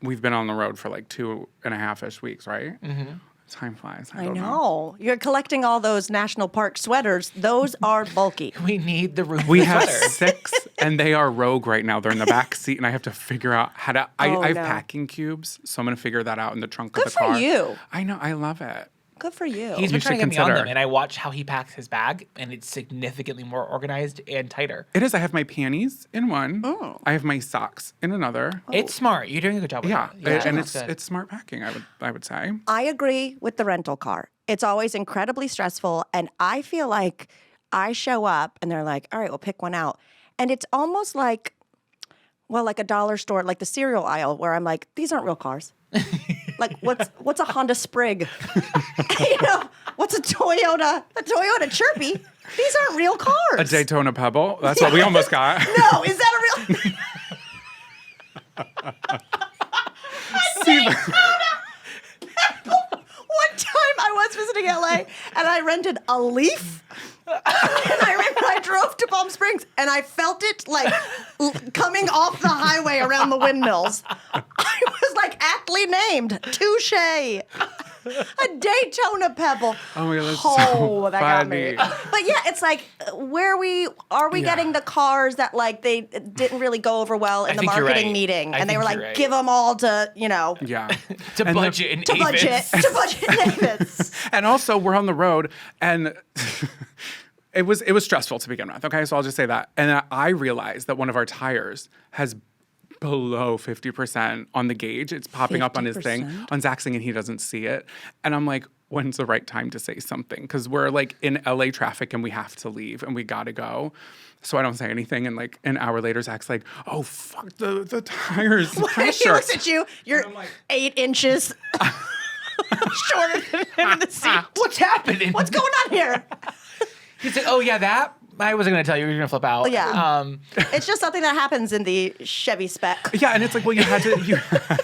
S1: we've been on the road for like 2.5-ish weeks, right? Mm-hmm. Time flies.
S3: I
S1: don't
S3: know. You're collecting all those national park sweaters. Those are bulky.
S4: We need the room.
S1: We
S4: for
S1: have
S4: sweater.
S1: 6, and they are rogue right now. They're in the back seat, and I have to figure out how to. I have
S3: no.
S1: packing cubes, so I'm going to figure that out in the trunk
S3: Good
S1: of the
S3: for
S1: car.
S3: you.
S1: I know. I love it.
S3: Good for you.
S4: He's
S1: You
S4: been trying to
S1: should
S4: get me on them,
S1: consider.
S4: and I watch how he packs his bag, and it's significantly more organized and tighter.
S1: It is. I have my panties in one.
S3: Oh.
S1: I have my socks in another.
S4: It's smart. You're doing a good job with
S1: Yeah,
S4: that.
S1: and
S4: that's good.
S1: it's smart packing. I would say.
S3: I agree with the rental car. It's always incredibly stressful. And I feel like I show up and they're like, all right, we'll pick one out. And it's almost like, well, like a dollar store, like the cereal aisle, where I'm like, these aren't real cars. Like, what's a Honda Sprig? What's a Toyota? A Toyota Chirpy? These aren't real cars.
S1: A Daytona Pebble. That's what we almost got.
S3: No, is that a real? One time I was visiting LA and I rented a Leaf. And I drove to Palm Springs and I felt it like coming off the highway around the windmills. I was like aptly named Touche. A Daytona Pebble.
S1: Oh my God, that's so
S3: that got me.
S1: funny.
S3: But yeah, it's like are we getting the cars that like they didn't really go over well in the
S4: think you're
S3: marketing
S4: right.
S3: meeting,
S4: I
S3: and they were
S4: think
S3: like,
S4: you're right.
S3: give them all to
S1: Yeah.
S4: to
S1: And
S4: budget and
S3: to budget Davis.
S1: And also, we're on the road, and it was stressful to begin with. Okay, so I'll just say that. And I realized that one of our tires has below 50% on the gauge. It's popping up on his thing
S3: 50%?
S1: on Zach's thing, and he doesn't see it. And I'm like, when's the right time to say something? Because we're like in LA traffic, and we have to leave, and we gotta go. So I don't say anything, and like an hour later, Zach's like, "Oh fuck, the tires, the
S3: He
S1: pressure."
S3: looks at you. You're 8 inches shorter than him in the seat.
S4: What's happening?
S3: What's going on here?
S4: He's like, oh yeah, that. I wasn't gonna tell you. You're gonna flip out.
S3: Yeah. It's just something that happens in the Chevy spec.
S1: Yeah, and it's like, well, you had to.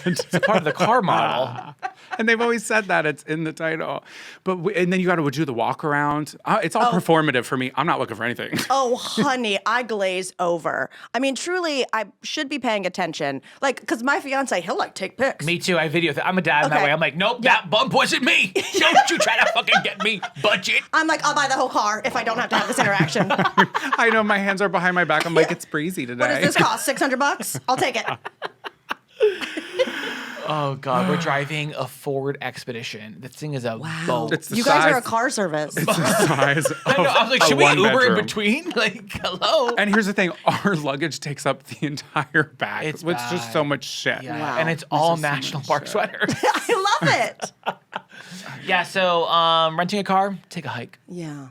S4: It's part of the car model.
S1: And they've always said that it's in the title, and then you got to do the walk around. It's all performative for me. I'm not looking for anything.
S3: Oh, honey, I glaze over. I mean, truly, I should be paying attention. Like, because my fiance, he'll like take pics.
S4: Me too. I video. I'm a dad in that
S3: Okay.
S4: way. I'm like, nope, that bump wasn't me. Don't you try to fucking get me. Budget.
S3: I'm like, I'll buy the whole car if I don't have to have this interaction.
S1: I know my hands are behind my back. I'm like, it's breezy today.
S3: What does this cost? $600? I'll take it.
S4: Oh God, we're driving a Ford Expedition. This thing is a boat.
S1: It's the
S3: You guys are a
S1: size-
S3: car service.
S1: It's the size of
S4: I know, I was like,
S1: a
S4: should we Uber in
S1: one-bedroom.
S4: between? Like, hello.
S1: And here's the thing: our luggage takes up the entire back.
S4: It's
S1: It's just
S4: bad.
S1: so much shit.
S4: Yeah,
S3: Wow.
S4: and it's all National Park sweaters.
S3: I love it.
S4: Yeah, so renting a car, take a hike.
S3: Yeah.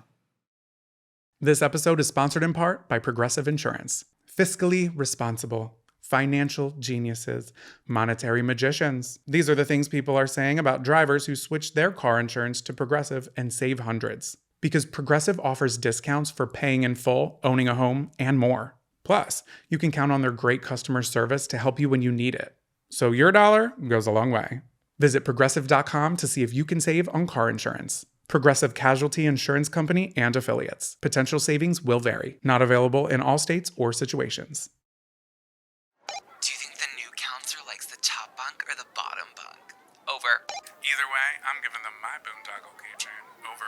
S1: This episode is sponsored in part by Progressive Insurance. Fiscally responsible, financial geniuses, monetary magicians. These are the things people are saying about drivers who switch their car insurance to Progressive and save hundreds. Because Progressive offers discounts for paying in full, owning a home, and more. Plus, you can count on their great customer service to help you when you need it. So your dollar goes a long way. Visit progressive.com to see if you can save on car insurance. Progressive Casualty Insurance Company and affiliates. Potential savings will vary. Not available in all states or situations.
S2: Do you think the new counselor likes the top bunk or the bottom bunk? Over.
S1: Either way, I'm giving them my boondoggle keychain. Over.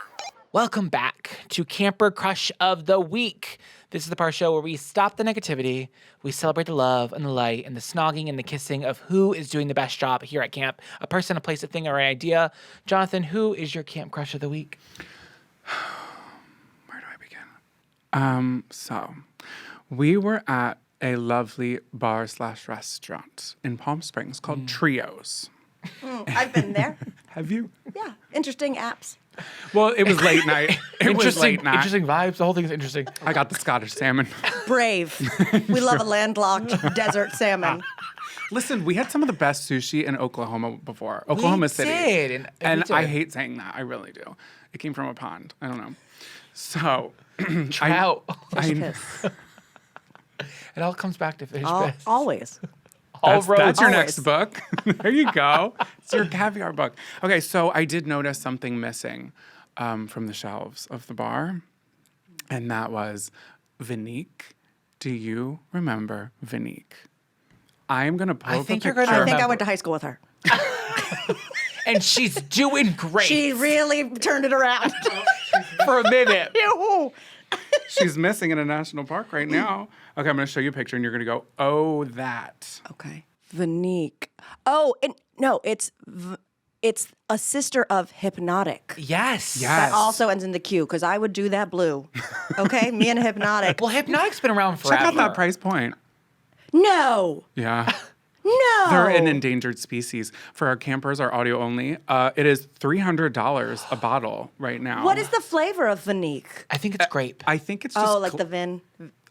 S4: Welcome back to Camper Crush of the Week. This is the part of the show where we stop the negativity, we celebrate the love and the light and the snogging and the kissing of who is doing the best job here at camp. A person, a place, a thing, or an idea. Jonathan, who is your Camp Crush of the Week?
S1: Where do I begin? So we were at a lovely bar/restaurant in Palm Springs called Trios.
S3: I've been there.
S1: Have you?
S3: Yeah. Interesting apps.
S1: Well, it was late night. It was late night.
S4: Interesting vibes. The whole thing is interesting.
S1: I got the Scottish salmon.
S3: Brave. We love a landlocked desert salmon.
S1: Listen, we had some of the best sushi in Oklahoma before. Oklahoma City.
S4: did, and we
S1: I
S4: did.
S1: hate saying that. I really do. It came from a pond. I don't know. So
S4: Trout.
S3: Piss.
S4: It all comes back to fish piss.
S3: Always.
S4: All
S1: That's
S4: roads.
S1: your
S3: Always.
S1: next book. There you go. It's your caviar book. Okay, so I did notice something missing from the shelves of the bar, and that was Vinique. Do you remember Vinique? I am going to pull up a
S4: think you're
S1: picture.
S4: gonna
S3: I think I
S4: remember.
S3: went to high school with her.
S4: and she's doing great
S3: She really turned it around.
S4: for a minute.
S3: Ew.
S1: She's missing in a national park right now. Okay, I'm going to show you a picture, and you're going to go, oh, that.
S3: Okay. Vanique. Oh, no, it's a sister of Hypnotic.
S4: Yes.
S1: Yes.
S3: That also ends in the Q, because I would do that blue. Okay? Me and Hypnotic.
S4: Well, Hypnotic's been around forever.
S1: Check out that price point.
S3: No.
S1: Yeah.
S3: No.
S1: They're an endangered species. For our campers, our audio only, it is $300 a bottle right now.
S3: What is the flavor of Vanique?
S4: I think it's grape.
S1: I think it's just...
S3: Like the Vin.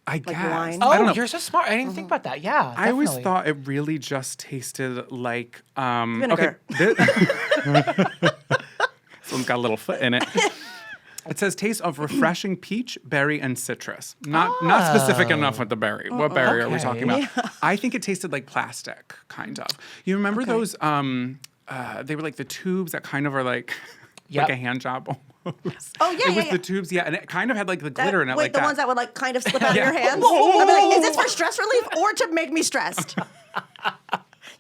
S1: I guess.
S3: wine?
S1: I don't know.
S4: You're so smart. I didn't even think about that. Yeah,
S1: I always
S4: definitely.
S1: thought it really just tasted like...
S3: Vinegar.
S1: Okay, this one's got a little foot in it. It says taste of refreshing peach, berry, and citrus. Not specific enough with the berry. What berry are we talking about? I think it tasted like plastic, kind of. You remember those? They were like the tubes that kind of are like
S4: Yep.
S1: like a hand job almost.
S3: Oh, yeah,
S1: It was
S3: yeah,
S1: the tubes, yeah, and it kind of had like the glitter in it,
S3: Wait,
S1: like
S3: the
S1: that.
S3: ones that would like kind of slip out of
S1: Yeah.
S3: your hands? I'd be like, is this for stress relief or to make me stressed?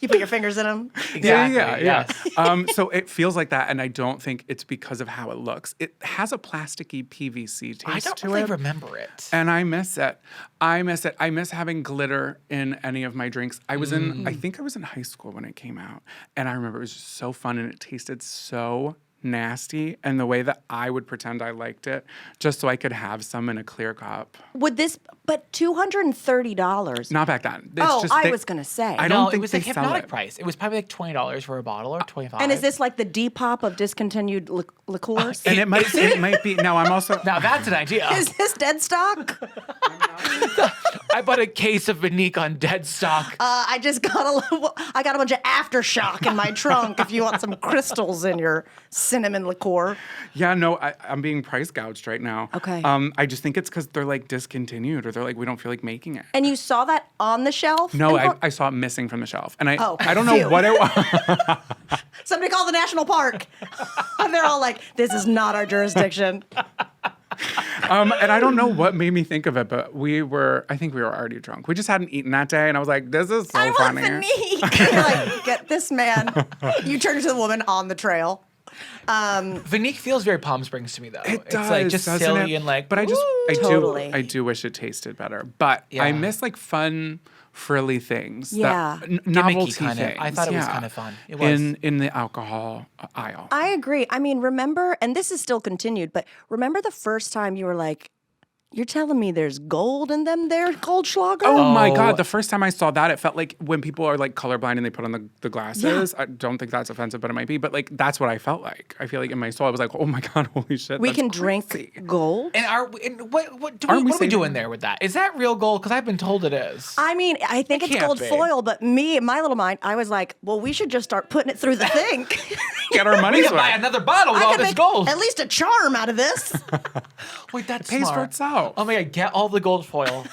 S3: You put your fingers in them.
S4: Exactly.
S1: Yeah.
S4: Yes.
S1: So it feels like that, and I don't think it's because of how it looks. It has a plasticky PVC taste
S4: I don't
S1: to
S4: really
S1: it.
S4: remember it.
S1: And I miss it. I miss having glitter in any of my drinks. I think I was in high school when it came out. And I remember it was just so fun and it tasted so nasty. And the way that I would pretend I liked it just so I could have some in a clear cup.
S3: But $230.
S1: Not back then. It's
S3: I was going to say.
S1: I don't
S4: No,
S1: think
S4: it was
S1: they
S4: like
S1: sell
S4: Hypnotic
S1: it.
S4: price. It was probably like $20 for a bottle or $25.
S3: And is this like the Depop of discontinued liqueurs?
S1: And it might be. No, I'm also.
S4: Now that's an idea.
S3: Is this dead stock?
S4: I bought a case of Vanique on dead stock.
S3: I got a bunch of Aftershock in my trunk if you want some crystals in your cinnamon liqueur.
S1: Yeah, no, I'm being price gouged right now.
S3: Okay.
S1: I just think it's because they're like discontinued or they're like, we don't feel like making it.
S3: And you saw that on the shelf?
S1: No,
S3: And
S1: I saw it missing from the shelf. And I
S3: Oh,
S1: don't know
S3: phew.
S1: what it was.
S3: Somebody call the national park. And they're all like, this is not our jurisdiction.
S1: And I don't know what made me think of it, but I think we were already drunk. We just hadn't eaten that day. And I was like, this is so
S3: I
S1: funny.
S3: want Vanique. You're like, get this man. You turn to the woman on the trail.
S4: Vanique feels very Palm Springs to me, though.
S1: It
S4: It's
S1: does,
S4: like just
S1: doesn't
S4: silly
S1: it?
S4: and like.
S1: But I
S3: Totally.
S1: do wish it tasted better. But
S4: Yeah.
S1: I miss like fun, frilly things.
S3: Yeah.
S1: Novelty
S4: kind of.
S1: things.
S4: I thought it was
S1: yeah.
S4: kind of fun. It was.
S1: In the alcohol aisle.
S3: I agree. I mean, remember, and this is still continued, but remember the first time you were like, you're telling me there's gold in them there, Goldschlager?
S1: Oh my
S4: Oh.
S1: God. The first time I saw that, it felt like when people are like colorblind and they put on the glasses. I don't think that's offensive, but it might be. But like, that's what I felt like. I feel like in my soul, I was like, oh my God, holy shit.
S3: We
S1: that's
S3: can
S1: crazy.
S3: drink gold?
S4: And what
S1: Aren't we
S4: are we
S1: saving
S4: doing
S1: it?
S4: there with that? Is that real gold? Because I've been told it is.
S3: I mean, I think it's
S4: can't
S3: gold
S4: be.
S3: foil, but me, in my little mind, I was like, well, we should just start putting it through the thing.
S1: Get our
S4: We
S1: money's
S4: could buy
S1: worth.
S4: another bottle with
S3: I
S4: all
S3: could
S4: this
S3: make
S4: gold.
S3: at least a charm out of this.
S4: Wait, that's
S1: Pays for
S4: smart.
S1: itself.
S4: Oh my God, get all the gold foil,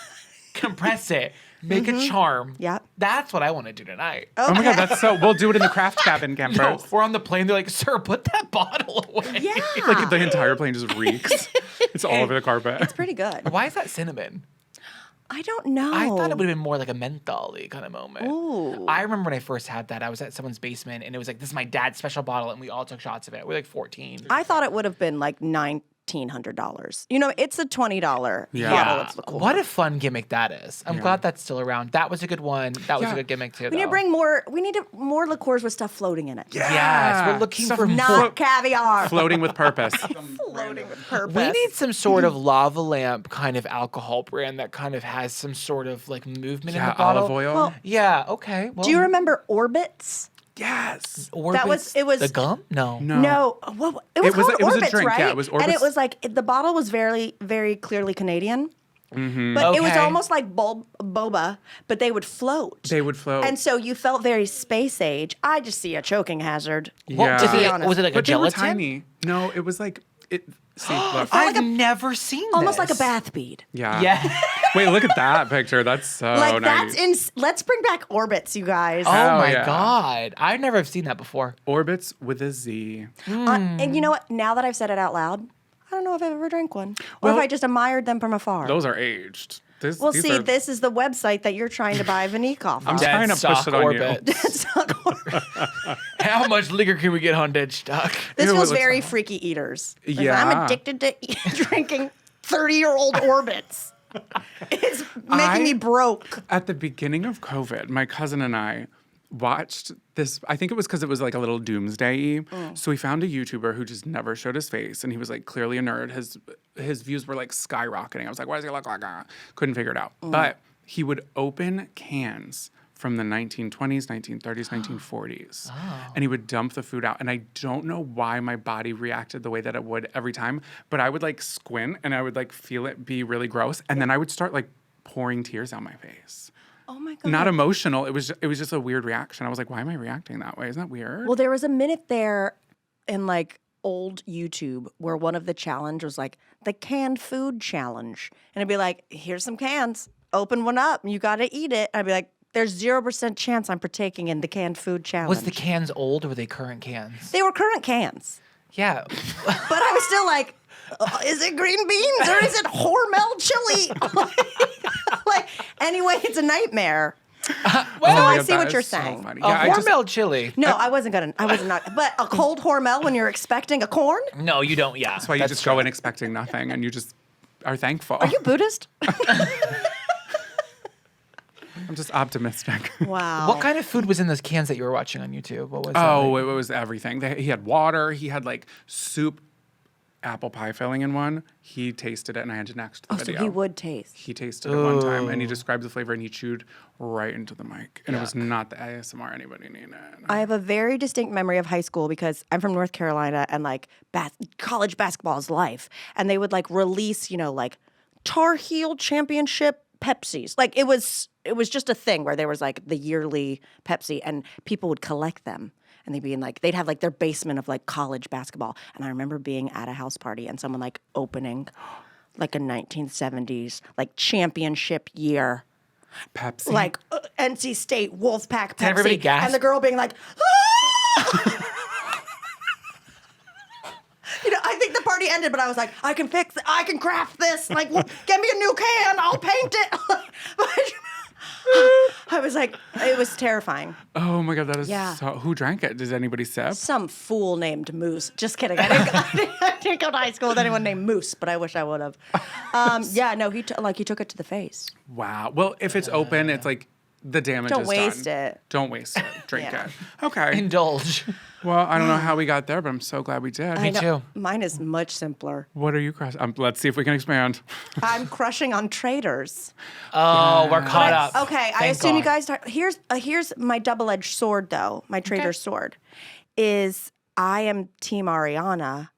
S4: compress it, make a charm.
S3: Yep.
S4: That's what I want to do tonight.
S1: Oh my God, that's so. We'll do it in the craft cabin, campers.
S4: No, we're on the plane. They're like, sir, put that bottle away.
S3: Yeah.
S1: Like the entire plane just reeks. It's all over the carpet.
S3: Pretty good.
S4: Why is that cinnamon?
S3: I don't know.
S4: I thought it would have been more like a menthol-y kind of moment.
S3: Ooh.
S4: I remember when I first had that, I was at someone's basement and it was like, this is my dad's special bottle, and we all took shots of it. We were like 14.
S3: I thought it would have been like $1,900. You know, it's a $20
S1: Yeah.
S3: bottle of liqueur.
S4: What a fun gimmick that is. I'm glad that's still around. That was a good one. That was a good gimmick too.
S3: We need to bring more. We need more liqueurs with stuff floating in it.
S4: Yes, we're looking
S1: Stuff
S4: for
S3: Not caviar.
S1: floating with purpose.
S3: Floating with purpose.
S4: We need some sort of lava lamp kind of alcohol brand that kind of has some sort of like movement in
S1: Yeah,
S4: the bottle.
S1: olive oil.
S3: Well,
S4: Yeah. Okay. Well,
S3: Do you remember Orbits?
S1: yes.
S4: Orbits,
S3: it was-
S4: the gum. No.
S3: No, it was called
S1: it was a
S3: Orbits,
S1: drink,
S3: right?
S1: yeah, it was
S3: And it
S1: Orbits.
S3: was like the bottle was very, very clearly Canadian.
S1: Mm-hmm.
S3: But it was
S4: Okay.
S3: almost like boba, but they would float.
S1: They would float.
S3: And so you felt very space age. I just see a choking hazard.
S4: What
S1: Yeah.
S4: was
S3: To be
S4: it?
S3: honest.
S4: Was it like
S1: but
S4: a
S1: they were
S4: gelatin?
S1: tiny. No, it was like it. See, look.
S4: I've never seen
S3: Almost like a
S4: this.
S3: bath bead.
S1: Yeah.
S4: Yeah.
S1: Wait, look at that picture. That's so
S3: Like
S1: nice.
S3: that's let's bring back Orbits, you guys.
S4: Oh
S1: Hell
S4: my
S1: yeah.
S4: God. I never have seen that before.
S1: Orbits with a Z.
S3: And you know what? Now that I've said it out loud, I don't know if I've ever drank one. Or if
S1: Well-
S3: I just admired them from afar.
S1: Those are aged. This,
S3: Well,
S1: these
S3: see,
S1: are-
S3: this is the website that you're trying to buy Vanique off
S1: I'm
S3: of.
S1: trying to push
S4: Stock
S1: it on
S4: orbit.
S1: you.
S4: How much liquor can we get on dead stock?
S3: This
S1: Ew, it
S3: feels
S1: looks
S3: very
S1: awful.
S3: freaky eaters. Like,
S1: Yeah.
S3: I'm addicted to drinking 30-year-old orbits. It's making me broke.
S1: At the beginning of COVID, my cousin and I watched this. I think it was because it was like a little doomsday-y. So we found a YouTuber who just never showed his face, and he was like clearly a nerd. His views were like skyrocketing. I was like, why does he look like that? Couldn't figure it out. But he would open cans from the 1920s, 1930s, 1940s. And he would dump the food out. And I don't know why my body reacted the way that it would every time, but I would like squint and I would like feel it be really gross. And then I would start like pouring tears down my face.
S3: Oh my God.
S1: Not emotional. It was just a weird reaction. I was like, why am I reacting that way? Isn't that weird?
S3: Well, there was a minute there in like old YouTube where one of the challenge was like the canned food challenge. And it'd be like, here's some cans, open one up, you got to eat it. I'd be like, there's 0% chance I'm partaking in the canned food challenge.
S4: Was the cans old or were they current cans?
S3: They were current cans.
S4: Yeah.
S3: But I was still like, is it green beans or is it Hormel chili? Like, anyway, it's a nightmare.
S1: Oh
S3: Well,
S1: my
S3: I
S1: God,
S3: see
S1: that
S3: what
S1: is
S3: you're
S1: so
S3: saying.
S1: funny.
S4: A
S1: Yeah, I just-
S4: Hormel chili.
S3: No, I was not. But a cold Hormel when you're expecting a corn?
S4: No, you don't. Yeah.
S1: That's why you just go in expecting nothing and you just are thankful.
S3: Are you Buddhist?
S1: I'm just optimistic.
S3: Wow.
S4: What kind of food was in those cans that you were watching on YouTube? What was that?
S1: Oh,
S4: like?
S1: it was everything. He had water. He had like soup, apple pie filling in one. He tasted it, and I had to next the
S3: Oh, so
S1: video.
S3: he would taste.
S1: He tasted it one time, and he described the flavor, and he chewed right into the mic. And it was not the ASMR anybody needed.
S3: I have a very distinct memory of high school because I'm from North Carolina and like college basketball is life. And they would like release, like Tar Heel Championship Pepsis. Like it was just a thing where there was like the yearly Pepsi and people would collect them. And they'd be in like, they'd have like their basement of like college basketball. And I remember being at a house party and someone like opening like a 1970s like championship year.
S1: Pepsi.
S3: Like NC State Wolfpack Pepsi.
S4: everybody gasp?
S3: And the girl being like, ah! I think the party ended, but I was like, I can fix it. I can craft this. Like, get me a new can. I'll paint it. I was like, it was terrifying.
S1: Oh my God, that is
S3: Yeah.
S1: so. Who drank it? Does anybody sip?
S3: Some fool named Moose. Just kidding. I didn't go to high school with anyone named Moose, but I wish I would have. Yeah, no, he took it to the face.
S1: Wow. Well, if it's open, it's like the damage
S3: Don't
S1: is
S3: waste
S1: done.
S3: it.
S1: Don't waste it. Drink
S3: Yeah.
S1: it. Okay.
S4: Indulge.
S1: Well, I don't know how we got there, but I'm so glad we did.
S3: I know.
S4: too.
S3: Mine is much simpler.
S1: What are you crushing? Let's see if we can expand.
S3: I'm crushing on traitors.
S4: Oh, we're caught up.
S3: Okay, I
S4: Thank
S3: assume you
S4: God.
S3: guys. Here's my double-edged sword, though. My traitor's sword is I am Team Ariana,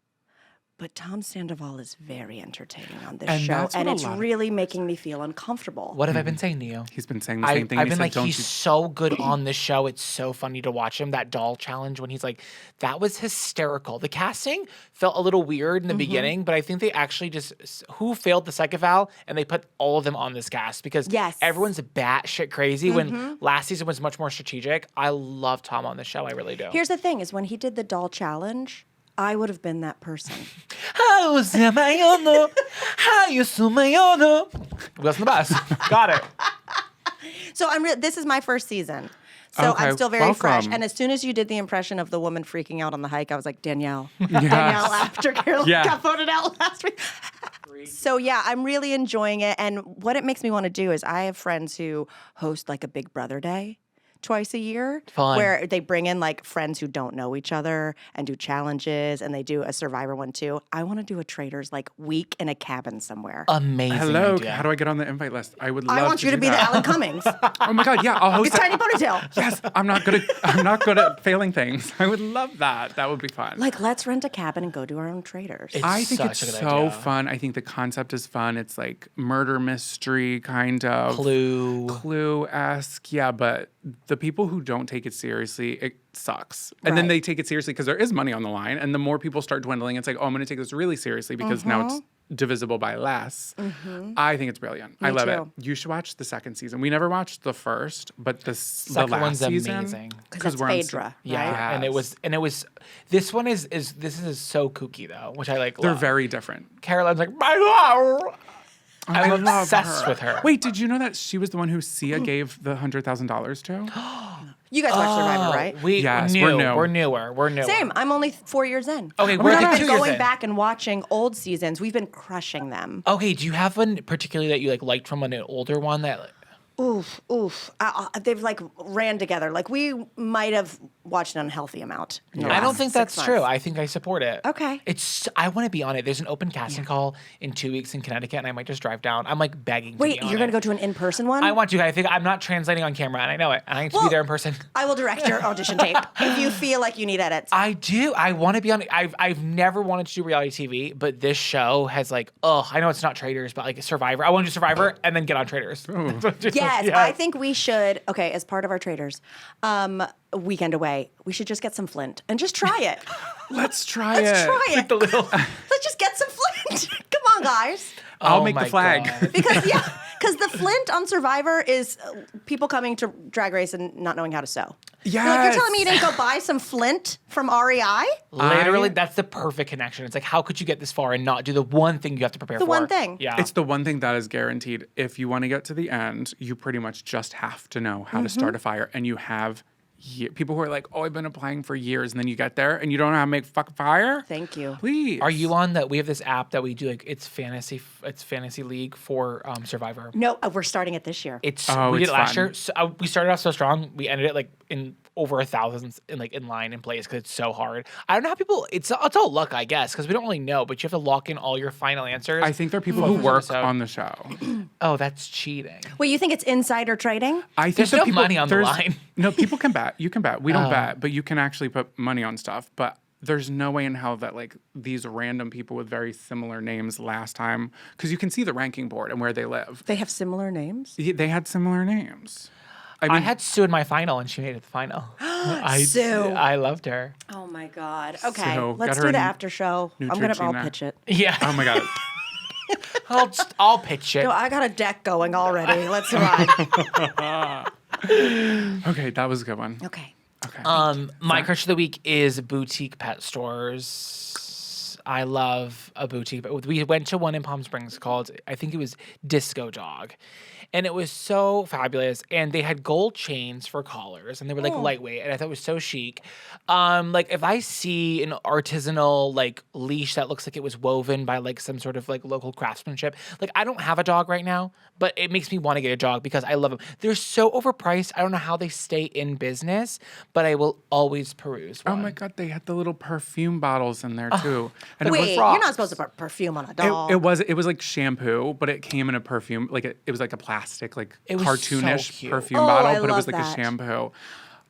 S3: but Tom Sandoval is very entertaining on this
S1: And
S3: show,
S1: that's what
S3: and
S1: a
S3: it's
S1: lot of
S3: really making me feel uncomfortable.
S4: What have I been saying to you?
S1: He's been saying the same thing.
S4: I've
S1: He
S4: been
S1: said,
S4: like,
S1: don't
S4: he's
S1: you-
S4: so good on this show. It's so funny to watch him. That doll challenge when he's like, that was hysterical. The casting felt a little weird in the beginning, but I think they actually who failed the second vow and they put all of them on this cast because
S3: Yes.
S4: everyone's batshit crazy. When last season was much more strategic, I love Tom on the show. I really do.
S3: Here's the thing: is when he did the doll challenge, I would have been that person.
S4: Wheels in the bus. Got it.
S3: So this is my first season. So
S1: Okay,
S3: I'm still very fresh.
S1: welcome.
S3: And as soon as you did the impression of the woman freaking out on the hike, I was like, Danielle. Danielle after Carol
S1: Yeah.
S3: got voted out last week. So yeah, I'm really enjoying it. And what it makes me want to do is I have friends who host like a Big Brother Day twice a year
S4: Fun.
S3: where they bring in like friends who don't know each other and do challenges, and they do a Survivor one too. I want to do a Traitors like week in a cabin somewhere.
S4: Amazing.
S1: Hello.
S4: idea.
S1: How do I get on the invite list? I would love
S3: I want you to
S1: do
S3: be the
S1: that.
S3: Alan Cummings.
S1: Oh my God. Yeah. I'll host
S3: His
S1: it.
S3: tiny ponytail.
S1: Yes. I'm not good at failing things. I would love that. That would be fun.
S3: Like, let's rent a cabin and go do our own Traitors.
S1: I think
S4: such
S1: it's
S4: a good
S1: so
S4: idea.
S1: fun. I think the concept is fun. It's like murder mystery kind of. Clue-esque. Yeah, but the people who don't take it seriously, it sucks. And then
S3: Right.
S1: they take it seriously because there is money on the line. And the more people start dwindling, it's like, oh, I'm going to take this really seriously because now it's divisible by less. I think it's brilliant. I love
S3: too.
S1: it. You should watch the second season. We never watched the first, but the
S4: Second
S1: last
S4: one's
S1: season.
S4: amazing.
S3: Because it's
S1: we're on
S3: Phaedra,
S4: Yeah,
S3: right?
S4: and it was. This one is this is so kooky though, which I like.
S1: They're
S4: love.
S1: very different.
S4: Caroline's like, my love. I'm
S1: love
S4: obsessed
S1: her.
S4: with her.
S1: Wait, did you know that she was the one who Sia gave the $100,000 to?
S3: You guys watch Survivor, right?
S1: Yes,
S4: we're
S1: we're new.
S4: We're newer. We're newer.
S3: Same. I'm only 4 years in.
S4: Okay,
S3: We've
S4: we're like 2
S3: been
S4: years
S3: going
S4: in.
S3: back and watching old seasons. We've been crushing them.
S4: Okay, do you have one particularly that you liked from an older one that?
S3: Oof. They've ran together. We might have watched an unhealthy amount. in the
S4: I don't
S3: last
S4: think
S3: 6
S4: that's true.
S3: months.
S4: I think I support it.
S3: Okay.
S4: I want to be on it. There's an open casting call in 2 weeks in Connecticut, and I might just drive down. I'm begging to
S3: Wait,
S4: be on
S3: you're going
S4: it.
S3: to go to an in-person one?
S4: I want to. I think I'm not translating on camera, and I know it. And I need to be there in person.
S3: I will direct your audition tape if you feel like you need edits.
S4: I do. I want to be on it. I've never wanted to do reality TV, but this show has I know it's not Traitors, but Survivor. I want to do Survivor and then get on Traitors.
S3: Yes, I think we should, as part of our traders, weekend away, we should just get some Flint and just try it.
S1: Let's try
S3: Let's
S1: it.
S3: try it.
S4: The little.
S3: Let's just get some Flint. Come on, guys.
S1: I'll
S4: Oh
S1: make the
S4: my
S1: flag.
S4: God.
S3: Because the Flint on Survivor is people coming to Drag Race and not knowing how to sew. You're telling me you didn't go buy some Flint from REI?
S4: Literally, that's the perfect connection. It's how could you get this far and not do the one thing you have to prepare for?
S3: The one thing.
S4: Yeah.
S1: It's the one thing that is guaranteed. If you want to get to the end, you pretty much just have to know how to start a fire. And you have people who are like, oh, I've been applying for years. And then you get there and you don't know how to make fucking fire.
S3: Thank you.
S1: Please.
S4: Are you on that? We have this app that we do it's fantasy league for Survivor.
S3: No, we're starting it this year.
S4: We did it last
S1: fun.
S4: year. So, we started off so strong. We ended it in over 1,000 in line in place because it's so hard. I don't know how people. It's all luck, I guess, because we don't really know. But you have to lock in all your final answers.
S1: I think there are people who work on the show.
S4: Oh, that's cheating.
S3: Wait, you think it's insider trading?
S1: I think
S4: There's
S1: that
S4: no
S1: people,
S4: money on the
S1: there's-
S4: line.
S1: No, people can bet. You can bet. We don't bet, but you can actually put money on stuff. But there's no way in hell that these random people with very similar names last time, because you can see the ranking board and where they live.
S3: They have similar names?
S1: They had similar names.
S4: I had Sue in my final, and she made it the final.
S3: Sue.
S4: I loved her.
S3: Oh my God. Okay,
S1: So,
S3: let's
S1: got her
S3: do the
S1: a
S3: after show. I'll
S1: Neutrogena.
S3: pitch it.
S4: Yeah.
S1: Oh my God.
S4: I'll pitch it.
S3: No, I got a deck going already. Let's ride.
S1: Okay, that was a good one.
S3: Okay.
S1: Okay.
S4: My crush of the week is boutique pet stores. I love a boutique. But we went to one in Palm Springs called, I think it was Disco Dog. And it was so fabulous. And they had gold chains for collars. And they were lightweight. And I thought it was so chic. If I see an artisanal leash that looks like it was woven by some sort of local craftsmanship. I don't have a dog right now, but it makes me want to get a dog because I love them. They're so overpriced. I don't know how they stay in business, but I will always peruse
S1: Oh
S4: one.
S1: my God, they had the little perfume bottles in there too. And
S3: Wait,
S1: it was
S3: you're not supposed to put perfume on a dog.
S1: It was like shampoo, but it came in a perfume. It was like a plastic,
S4: It was
S1: cartoonish
S4: so cute.
S1: perfume
S3: Oh,
S1: bottle,
S3: I
S1: but it was
S3: love
S1: like
S3: that.
S1: a shampoo.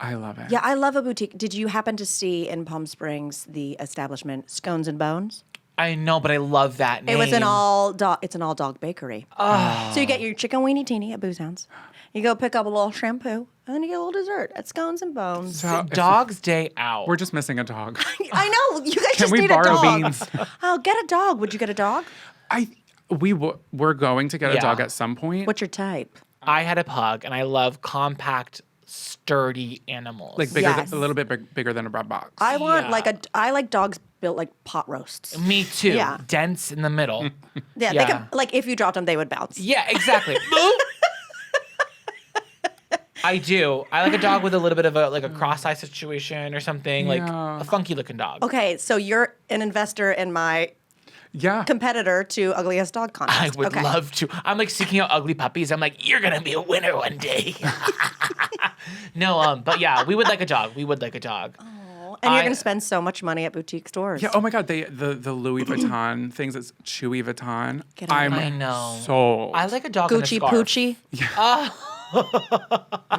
S1: I love it.
S3: Yeah, I love a boutique. Did you happen to see in Palm Springs the establishment Scones and Bones?
S4: I know, but I love that name.
S3: It was an all dog. It's an all dog bakery.
S4: Oh.
S3: So you get your chicken weenie teeny at Booze Hounds. You go pick up a little shampoo, and then you get a little dessert at Scones and Bones.
S1: So if-
S4: Dog's Day Out.
S1: We're just missing a dog.
S3: I know you guys
S1: Can
S3: just
S1: we
S3: need
S1: borrow
S3: a dog.
S1: beans?
S3: Oh, get a dog. Would you get a dog?
S1: We're going to get a
S4: Yeah.
S1: dog at some point.
S3: What's your type?
S4: I had a pug, and I love compact, sturdy animals.
S1: Bigger,
S3: Yes.
S1: a little bit bigger than a bread box.
S3: I want
S4: Yeah.
S3: I like dogs built like pot roasts.
S4: Me too.
S3: Yeah.
S4: Dense in the middle.
S3: Yeah,
S4: Yeah.
S3: they could if you dropped them, they would bounce.
S4: Yeah, exactly. I do. I like a dog with a little bit of a cross-eye situation or something,
S1: Yeah.
S4: a funky-looking dog.
S3: Okay, so you're an investor in my
S1: yeah.
S3: competitor to Ugliest Dog Contest.
S4: I would
S3: okay.
S4: love to. I'm seeking out ugly puppies. I'm you're gonna be a winner one day. No, but yeah, we would like a dog. We would like a dog.
S3: And you're going to spend so much money at boutique stores.
S1: Yeah. Oh my God. The Louis Vuitton things. It's Chewy Vuitton.
S3: Get out of
S1: I'm
S3: here.
S4: I know.
S1: sold.
S4: I like a dog in a
S3: Gucci
S4: scarf.
S3: Poochie.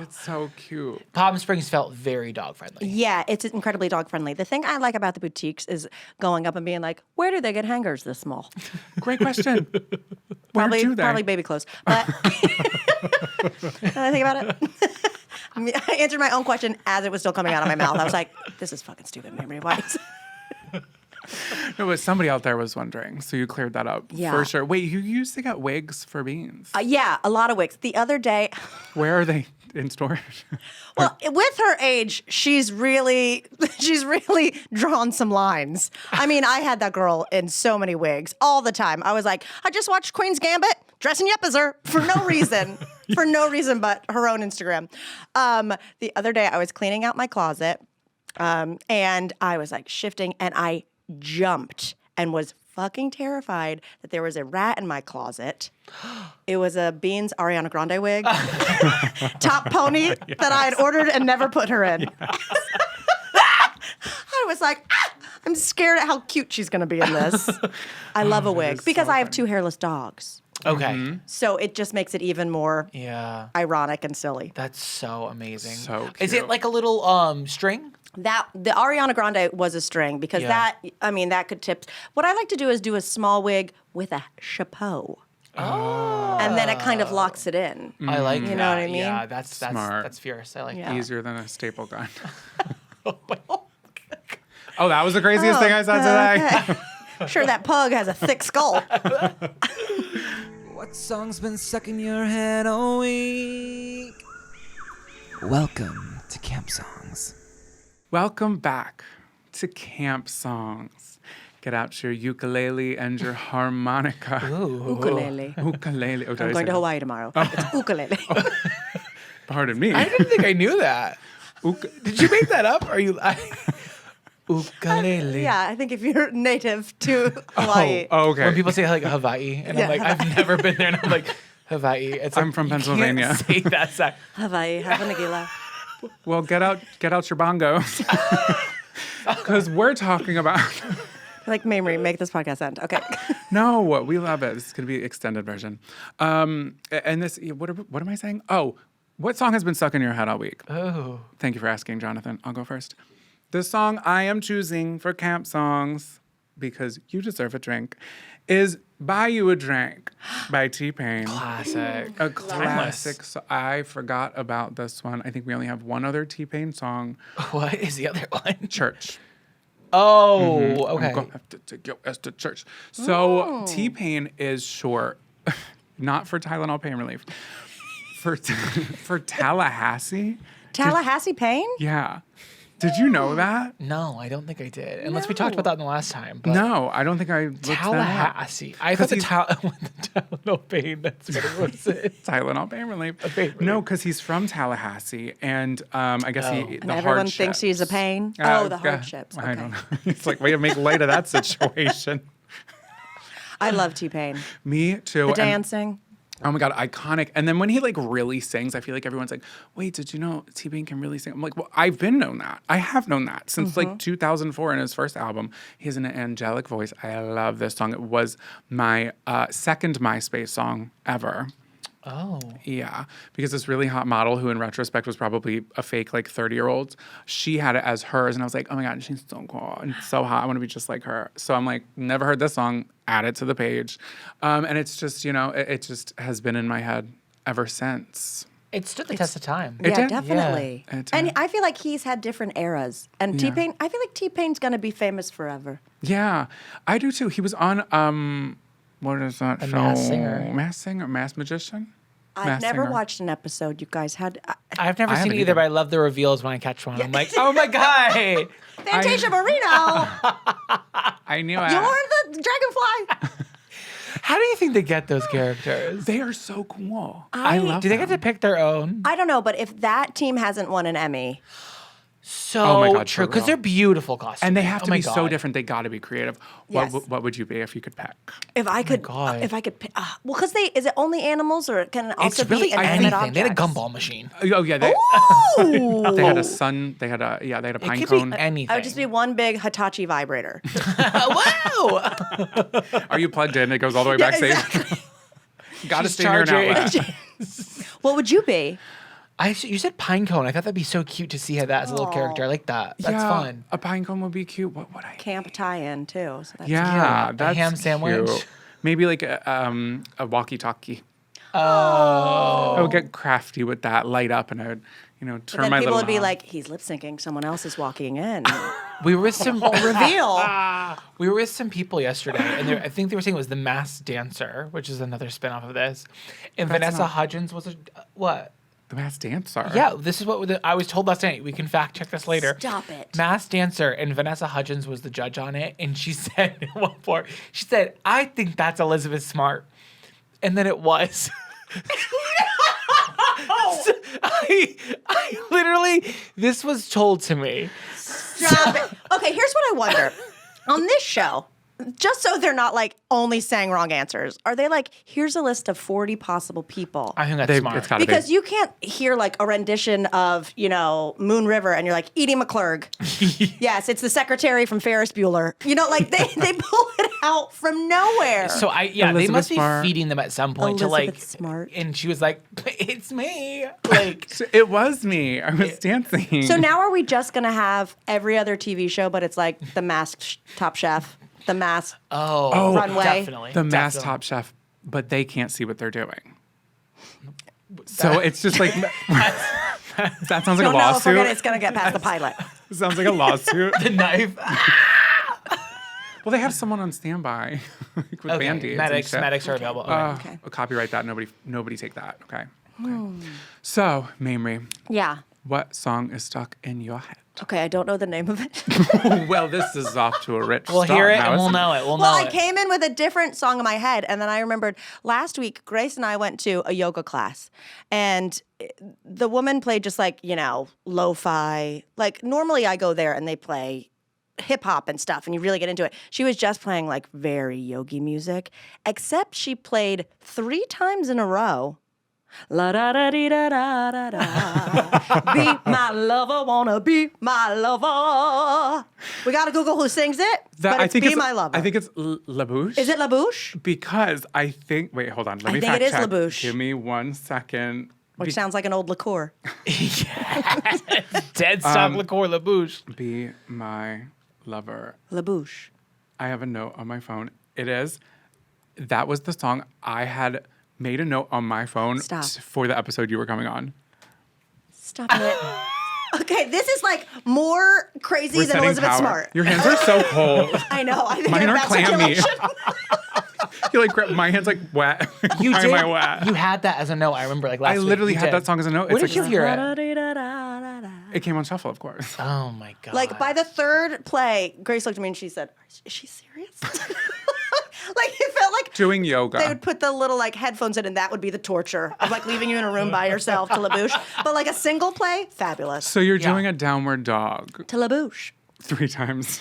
S1: It's so cute.
S4: Palm Springs felt very dog friendly.
S3: Yeah, it's incredibly dog friendly. The thing I like about the boutiques is going up and being like, where do they get hangers this small?
S1: Great question. Where do they?
S3: Probably baby clothes. But did I think about it? I answered my own question as it was still coming out of my mouth. I was like, this is fucking stupid, Mamrie. Why?
S1: No, but somebody out there was wondering, so you cleared that up
S3: Yeah.
S1: for sure. Wait, you used to get wigs for beans.
S3: Yeah, a lot of wigs. The other day,
S1: Where are they? in store?
S3: Well, with her age, she's really drawn some lines. I mean, I had that girl in so many wigs all the time. I was like, I just watched Queen's Gambit, dressing you up as her for no reason, but her own Instagram. The other day, I was cleaning out my closet, and I was like shifting, and I jumped and was fucking terrified that there was a rat in my closet. It was a Beans Ariana Grande wig, top pony that I had ordered and never put her in. Yes. I was like, I'm scared at how cute she's going to be in this. I love a wig because I have 2 hairless dogs.
S4: Okay.
S3: So it just makes it even more ironic and silly.
S4: That's so amazing.
S1: So cute.
S4: Is it like a little string?
S3: That the Ariana Grande was a string because that could tip. What I like to do is do a small wig with a chapeau. Oh. And then it kind of locks it in.
S4: I like that.
S3: You know what I mean?
S4: Yeah, that's
S1: Smart.
S4: That's fierce. I like
S3: Yeah.
S4: that.
S1: Easier than a staple gun. Oh, that was the craziest thing I saw today.
S3: Okay. Sure, that pug has a thick skull.
S5: What song's been stuck in your head all week? Welcome to Camp Songs.
S1: Welcome back to Camp Songs. Get out your ukulele and your harmonica.
S3: Ukulele.
S1: Ukulele. Oh, did
S3: I'm
S1: I
S3: going
S1: say
S3: to Hawaii tomorrow. It's ukulele.
S1: Pardon me.
S4: I didn't think I knew that. Did you make that up? Or are you ukulele?
S3: Yeah, I think if you're native to Hawaii.
S1: Oh, okay.
S4: When people say like Hawaii, and I'm like, I've never been there, and I'm like, Hawaii. It's
S1: I'm
S4: like,
S1: from
S4: you
S1: Pennsylvania.
S4: Can't say that.
S3: Hawaii, have a nagila.
S1: Well, get out your bongos. Because we're talking about...
S3: Like, Mamrie, make this podcast end. Okay.
S1: No, we love it. This is going to be extended version. And this, what am I saying? Oh, what song has been stuck in your head all week?
S4: Oh.
S1: Thank you for asking, Jonathan. I'll go first. The song I am choosing for Camp Songs, because you deserve a drink, is Buy You a Drink by T-Pain.
S4: Classic.
S1: A classic. So I forgot about this one. I think we only have one other T-Pain song.
S4: What is the other one?
S1: Church.
S4: Oh,
S1: I'm
S4: okay.
S1: gonna have to take your ass to church. So T-Pain is short, not for Tylenol pain relief, for Tallahassee.
S3: Tallahassee Pain?
S1: Yeah. Did you know that?
S4: No, I don't think I did. Unless we talked about that in the last time. But
S1: No, I don't think I looked that up.
S4: Tallahassee. I thought the
S1: he's-
S4: Tylenol pain. That's what it was.
S1: Tylenol pain relief.
S4: Pain relief.
S1: No, because he's from Tallahassee, and I guess the
S3: And everyone thinks he's a
S1: hardships.
S3: pain?
S1: Uh,
S3: The hardships.
S1: I
S3: Okay.
S1: don't know. It's like way to make light of that situation.
S3: I love T-Pain.
S1: Me too.
S3: The
S1: And-
S3: dancing.
S1: Oh my God, iconic. And then when he like really sings, I feel like everyone's like, wait, did you know T-Pain can really sing? I'm like, well, I've been known that. I have known that since like 2004 in his first album. He has an angelic voice. I love this song. It was my second MySpace song ever.
S4: Oh.
S1: Yeah, because this really hot model who in retrospect was probably a fake like 30-year-old, she had it as hers. And I was like, oh my God, she's so cool and so hot. I want to be just like her. So I'm like, never heard this song, add it to the page. And it's just, it just has been in my head ever since.
S4: It stood the test of time.
S1: It
S3: Yeah,
S1: did.
S3: definitely.
S1: Yeah, it did.
S3: And I feel like he's had different eras. And
S1: Yeah.
S3: T-Pain, I feel like T-Pain's going to be famous forever.
S1: Yeah, I do too. He was on, what is that show?
S4: Masked Singer.
S1: Masked Singer, Masked Magician?
S3: I've
S1: Masked
S3: never
S1: Singer.
S3: watched an episode. You guys had...
S4: I've never
S1: I
S4: seen
S1: haven't
S4: either,
S1: either.
S4: but I love the reveals when I catch one. I'm like, oh my God.
S3: Fantasia Barrino!
S1: I knew it.
S3: You're the dragonfly!
S4: How do you think they get those characters?
S1: They are so cool. I love
S4: Do they
S1: them.
S4: get to pick their own?
S3: I don't know, but if that team hasn't won an Emmy...
S4: So
S1: Oh my God,
S4: true,
S1: for
S4: because
S1: real.
S4: they're beautiful costumes.
S1: And they have to
S4: Oh my
S1: be so
S4: God.
S1: different. They got to be creative.
S3: Yes.
S1: What would you be if you could pick?
S3: If I could,
S4: God.
S3: pick, well, because is it only animals or it can it also
S4: It's really
S3: be inanimate
S4: anything. They had a
S3: objects?
S4: gumball machine.
S1: Oh yeah, they
S3: Ooh.
S1: they had a sun. They had a pine
S4: It could
S1: cone.
S4: be anything.
S3: I would just be one big Hitachi vibrator.
S4: wow.
S1: Are you plugged in? It goes all the way
S3: Yeah,
S1: backstage.
S3: exactly.
S1: Got to
S4: She's
S1: stay near an
S4: charging.
S1: outlet.
S3: What would you be?
S4: You said pine cone. I thought that'd be so cute to see that as a little character. I like that. That's
S1: Yeah,
S4: fun.
S1: A pine cone would be cute. What would I?
S3: Camp tie-in too. So that's
S1: Yeah,
S4: A
S1: that's
S4: ham sandwich?
S1: cute. Maybe like a walkie-talkie.
S4: Oh.
S1: I would get crafty with that, light up, and I would,
S3: But
S1: turn
S3: then
S1: my
S3: people
S1: little
S3: would be
S1: knob.
S3: like, he's lip syncing. Someone else is walking in.
S4: We were with some
S3: Reveal.
S4: we were with some people yesterday, and I think they were saying it was the Masked Dancer, which is another spinoff of this. And Vanessa Hudgens was what?
S1: The Masked Dancer.
S4: Yeah, this is what I was told last night. We can fact check this later.
S3: Stop it.
S4: Masked Dancer, and Vanessa Hudgens was the judge on it, and she said at one point, she said, "I think that's Elizabeth Smart," and then it was. So I literally, this was told to me.
S3: Stop it. Okay, here's what I wonder. On this show, just so they're not like only saying wrong answers, are they like, here's a list of 40 possible people?
S4: I think that's smart.
S1: It's gotta
S3: Because
S1: be.
S3: you can't hear like a rendition of, Moon River and you're like, Edie McClurg. Yes, it's the secretary from Ferris Bueller. Like they pull it out from nowhere.
S4: So they
S1: Elizabeth
S4: must be
S1: Smart.
S4: feeding them at some point to like.
S3: Elizabeth Smart.
S4: And she was like, "It's me." Like,
S1: It was me. I was dancing.
S3: So now are we just going to have every other TV show, but it's like the Masked Top Chef, the Masked Runway?
S4: definitely.
S1: the Masked
S4: Definitely.
S1: Top Chef, but they can't see what they're doing. So it's just like that sounds like
S3: Don't
S1: a
S3: know if
S1: lawsuit.
S3: it's going to get past the pilot.
S1: Sounds like a lawsuit.
S4: The knife.
S1: Well, they have someone on standby like with
S4: Okay,
S1: Band-Aids.
S4: medics are available. Okay.
S3: Okay.
S1: Copyright that. Nobody take that. Okay. So, Mamrie,
S3: Yeah.
S1: what song is stuck in your head?
S3: Okay, I don't know the name of it.
S1: Well, this is off to a rich
S4: We'll
S1: start.
S4: hear it
S1: now,
S4: and we'll
S1: isn't
S4: know it. We'll
S3: Well,
S4: know
S3: I
S4: it.
S3: came in with a different song in my head, and then I remembered last week, Grace and I went to a yoga class, and the woman played just like, lo-fi. Like, normally I go there and they play hip hop and stuff, and you really get into it. She was just playing like very yogi music, except she played 3 times in a row. La da da dee da da da da. Be my lover, wanna be my lover. We gotta Google who sings it. But it's Be My Lover.
S1: I think it's La Bouche.
S3: Is it La Bouche?
S1: Because I think. Wait, hold on. Let me
S3: think
S1: fact
S3: it is
S1: check.
S3: La Bouche.
S1: Give me 1 second.
S3: Which sounds like an old liqueur.
S4: Dead stock liqueur La Bouche.
S1: Be my lover.
S3: La Bouche.
S1: I have a note on my phone. That was the song I had made a note on my phone
S3: Stop.
S1: For the episode you were coming on.
S3: Stop it. Okay, this is like more crazy
S1: We're
S3: than
S1: setting
S3: Elizabeth
S1: power.
S3: Smart.
S1: Your hands are so cold.
S3: I know. I think
S1: Mine
S3: I
S1: are
S3: have bad
S1: clammy.
S3: circulation.
S1: You're like, my hand's like wet.
S4: You
S1: Why
S4: did.
S1: am I wet?
S4: You had that as a note. I remember like last
S1: I
S4: week.
S1: literally
S4: You
S1: had
S4: did.
S1: that song as a note.
S4: Where
S1: It's
S4: did
S1: like,
S4: you hear it?
S1: It came on shuffle, of course.
S4: Oh my god.
S3: Like by the third play, Grace looked at me and she said, "Is she serious?" Like it felt like
S1: Doing yoga.
S3: they would put the little like headphones in, and that would be the torture of like leaving you in a room by yourself to La Bouche. But like a single play, fabulous.
S1: So you're
S4: Yeah.
S1: doing a downward dog
S3: To La Bouche.
S1: 3 times.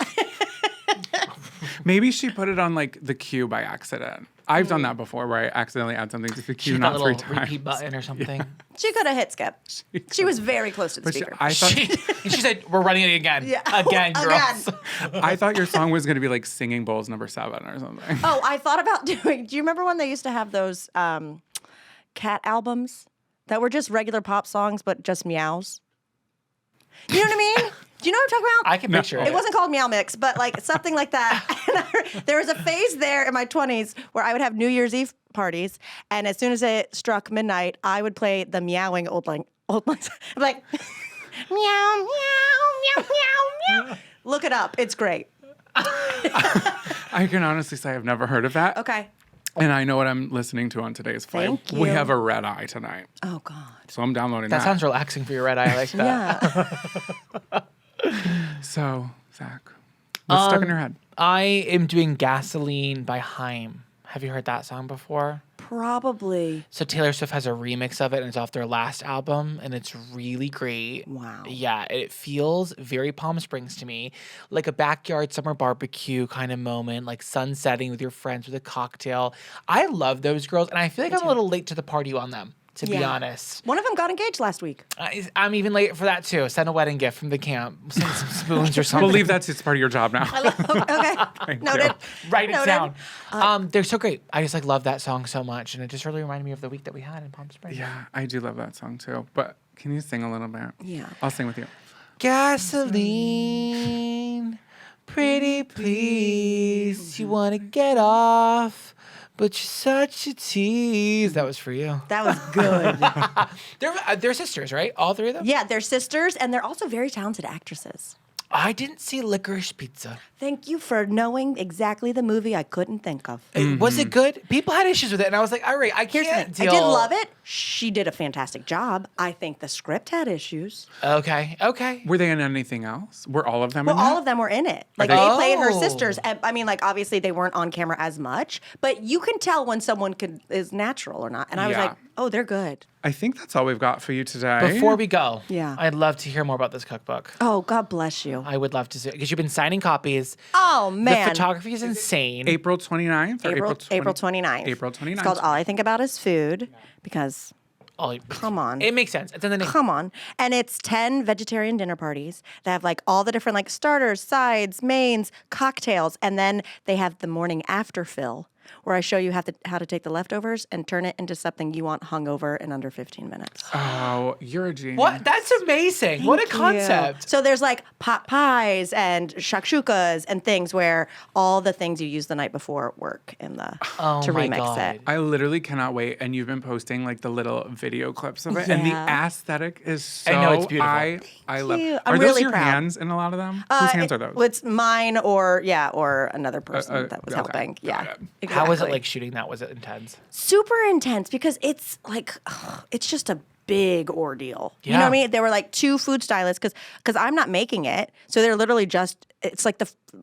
S1: Maybe she put it on like the queue by accident. I've done that before where I accidentally add something to the
S4: she
S1: queue,
S4: hit that
S1: not
S4: little
S1: 3 times.
S4: repeat button or something.
S3: She could have hit skip. She was very close to the
S1: But
S3: speaker.
S1: I thought
S4: And she said, "We're running it again.
S3: Yeah.
S4: Again, girls."
S1: I thought your song was gonna be like singing Bowls number 7 or something.
S3: Oh, I thought about doing. Do you remember when they used to have those cat albums that were just regular pop songs but just meows? You know what I mean? Do you know what I'm talking about?
S4: I can picture it.
S3: It wasn't called Meow Mix, but like something like that. And there was a phase there in my 20s where I would have New Year's Eve parties, and as soon as it struck midnight, I would play the meowing old lines. I'm like, meow, meow, meow, meow, meow. Look it up. It's great.
S1: I can honestly say I've never heard of that.
S3: Okay.
S1: And I know what I'm listening to on today's flight.
S3: Thank
S1: We
S3: you.
S1: have a red eye tonight.
S3: Oh God.
S1: So I'm downloading
S4: That
S1: that.
S4: sounds relaxing for your red eye. I like that.
S3: Yeah.
S1: So, Zach, what's stuck in your head?
S4: I am doing Gasoline by Haim. Have you heard that song before?
S3: Probably.
S4: So Taylor Swift has a remix of it, and it's off their last album, and it's really great.
S3: Wow.
S4: Yeah, it feels very Palm Springs to me, like a backyard summer barbecue kind of moment, like sun setting with your friends with a cocktail. I love those girls, and I feel like I'm a little late to the party on them, to be
S3: Yeah.
S4: honest.
S3: One of them got engaged last week.
S4: I'm even late for that too. Send a wedding gift from the camp. Send some spoons or something.
S1: We'll leave that to it's part of your job now.
S3: Okay. Noted.
S4: Write it
S3: Noted.
S4: down. They're so great. I just like love that song so much, and it just really reminded me of the week that we had in Palm Springs.
S1: Yeah, I do love that song too. But can you sing a little bit?
S3: Yeah.
S1: I'll sing with you.
S4: Gasoline, pretty please. You want to get off, but you're such a tease. That was for you.
S3: That was good.
S4: They're sisters, right? All three of them?
S3: Yeah, they're sisters, and they're also very talented actresses.
S4: I didn't see Licorice Pizza.
S3: Thank you for knowing exactly the movie I couldn't think of.
S4: Was it good? People had issues with it, and I was like, all right, I can't deal.
S3: I did love it. She did a fantastic job. I think the script had issues.
S4: Okay.
S1: Were they in anything else? Were all of them
S3: Well,
S1: in that?
S3: all of them were in it. Like,
S1: they-
S3: they played her
S4: Oh.
S3: sisters. And, I mean, like, obviously they weren't on camera as much, but you can tell when someone is natural or not. And I was
S1: Yeah.
S3: like, oh, they're good.
S1: I think that's all we've got for you today.
S4: Before we go,
S3: Yeah.
S4: I'd love to hear more about this cookbook.
S3: Oh, God bless you.
S4: I would love to see it because you've been signing copies.
S3: Oh, man.
S4: The photography is insane.
S1: April 29th or
S3: April 29th.
S1: April 29th.
S3: It's called All I Think About Is Food because, come on.
S4: It makes sense. It's in the name.
S3: Come on. And it's 10 vegetarian dinner parties that have like all the different like starters, sides, mains, cocktails. And then they have the morning after fill where I show you how to take the leftovers and turn it into something you want hungover in under 15 minutes.
S1: Oh, you're a genius.
S4: What? That's amazing. What a
S3: Thank you.
S4: concept.
S3: So there's like pot pies and shakshukas and things where all the things you use the night before work in the to
S4: my
S3: remix
S4: God.
S3: it.
S1: I literally cannot wait. And you've been posting like the little video clips of it. And the
S3: Yeah.
S1: aesthetic is so.
S4: I know, it's beautiful.
S1: I love
S3: you.
S1: Are
S3: I'm
S1: those
S3: really
S1: your
S3: proud.
S1: hands in a lot of them? Whose hands are those?
S3: It's mine or another person that was
S1: okay.
S3: helping.
S1: Got
S3: Yeah.
S1: it.
S4: How was it
S3: Exactly.
S4: like shooting that? Was it intense?
S3: Super intense because it's like it's just a big ordeal. You know
S4: Yeah.
S3: what I mean? There were like 2 food stylists because I'm not making it, so they're literally just it's like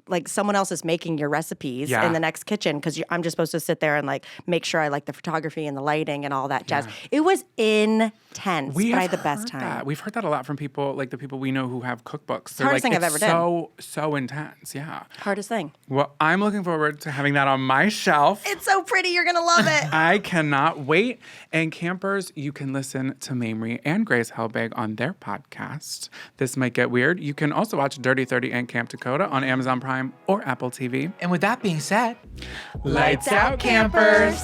S3: like someone else is making your recipes
S1: Yeah.
S3: in the next kitchen because I'm just supposed to sit there and like make sure I like the photography and the lighting and all that jazz. It was intense, but I had the best
S1: heard
S3: time.
S1: that. We've heard that a lot from people, like the people we know who have cookbooks. They're
S3: Hardest
S1: like,
S3: thing I've
S1: it's
S3: ever done.
S1: so intense. Yeah.
S3: Hardest thing.
S1: Well, I'm looking forward to having that on my shelf.
S3: It's so pretty. You're gonna love it.
S1: I cannot wait. And campers, you can listen to Mamrie and Grace Helbig on their podcast. This Might Get Weird. You can also watch Dirty 30 and Camp Takota on Amazon Prime or Apple TV.
S4: And with that being said,
S1: Lights out, campers.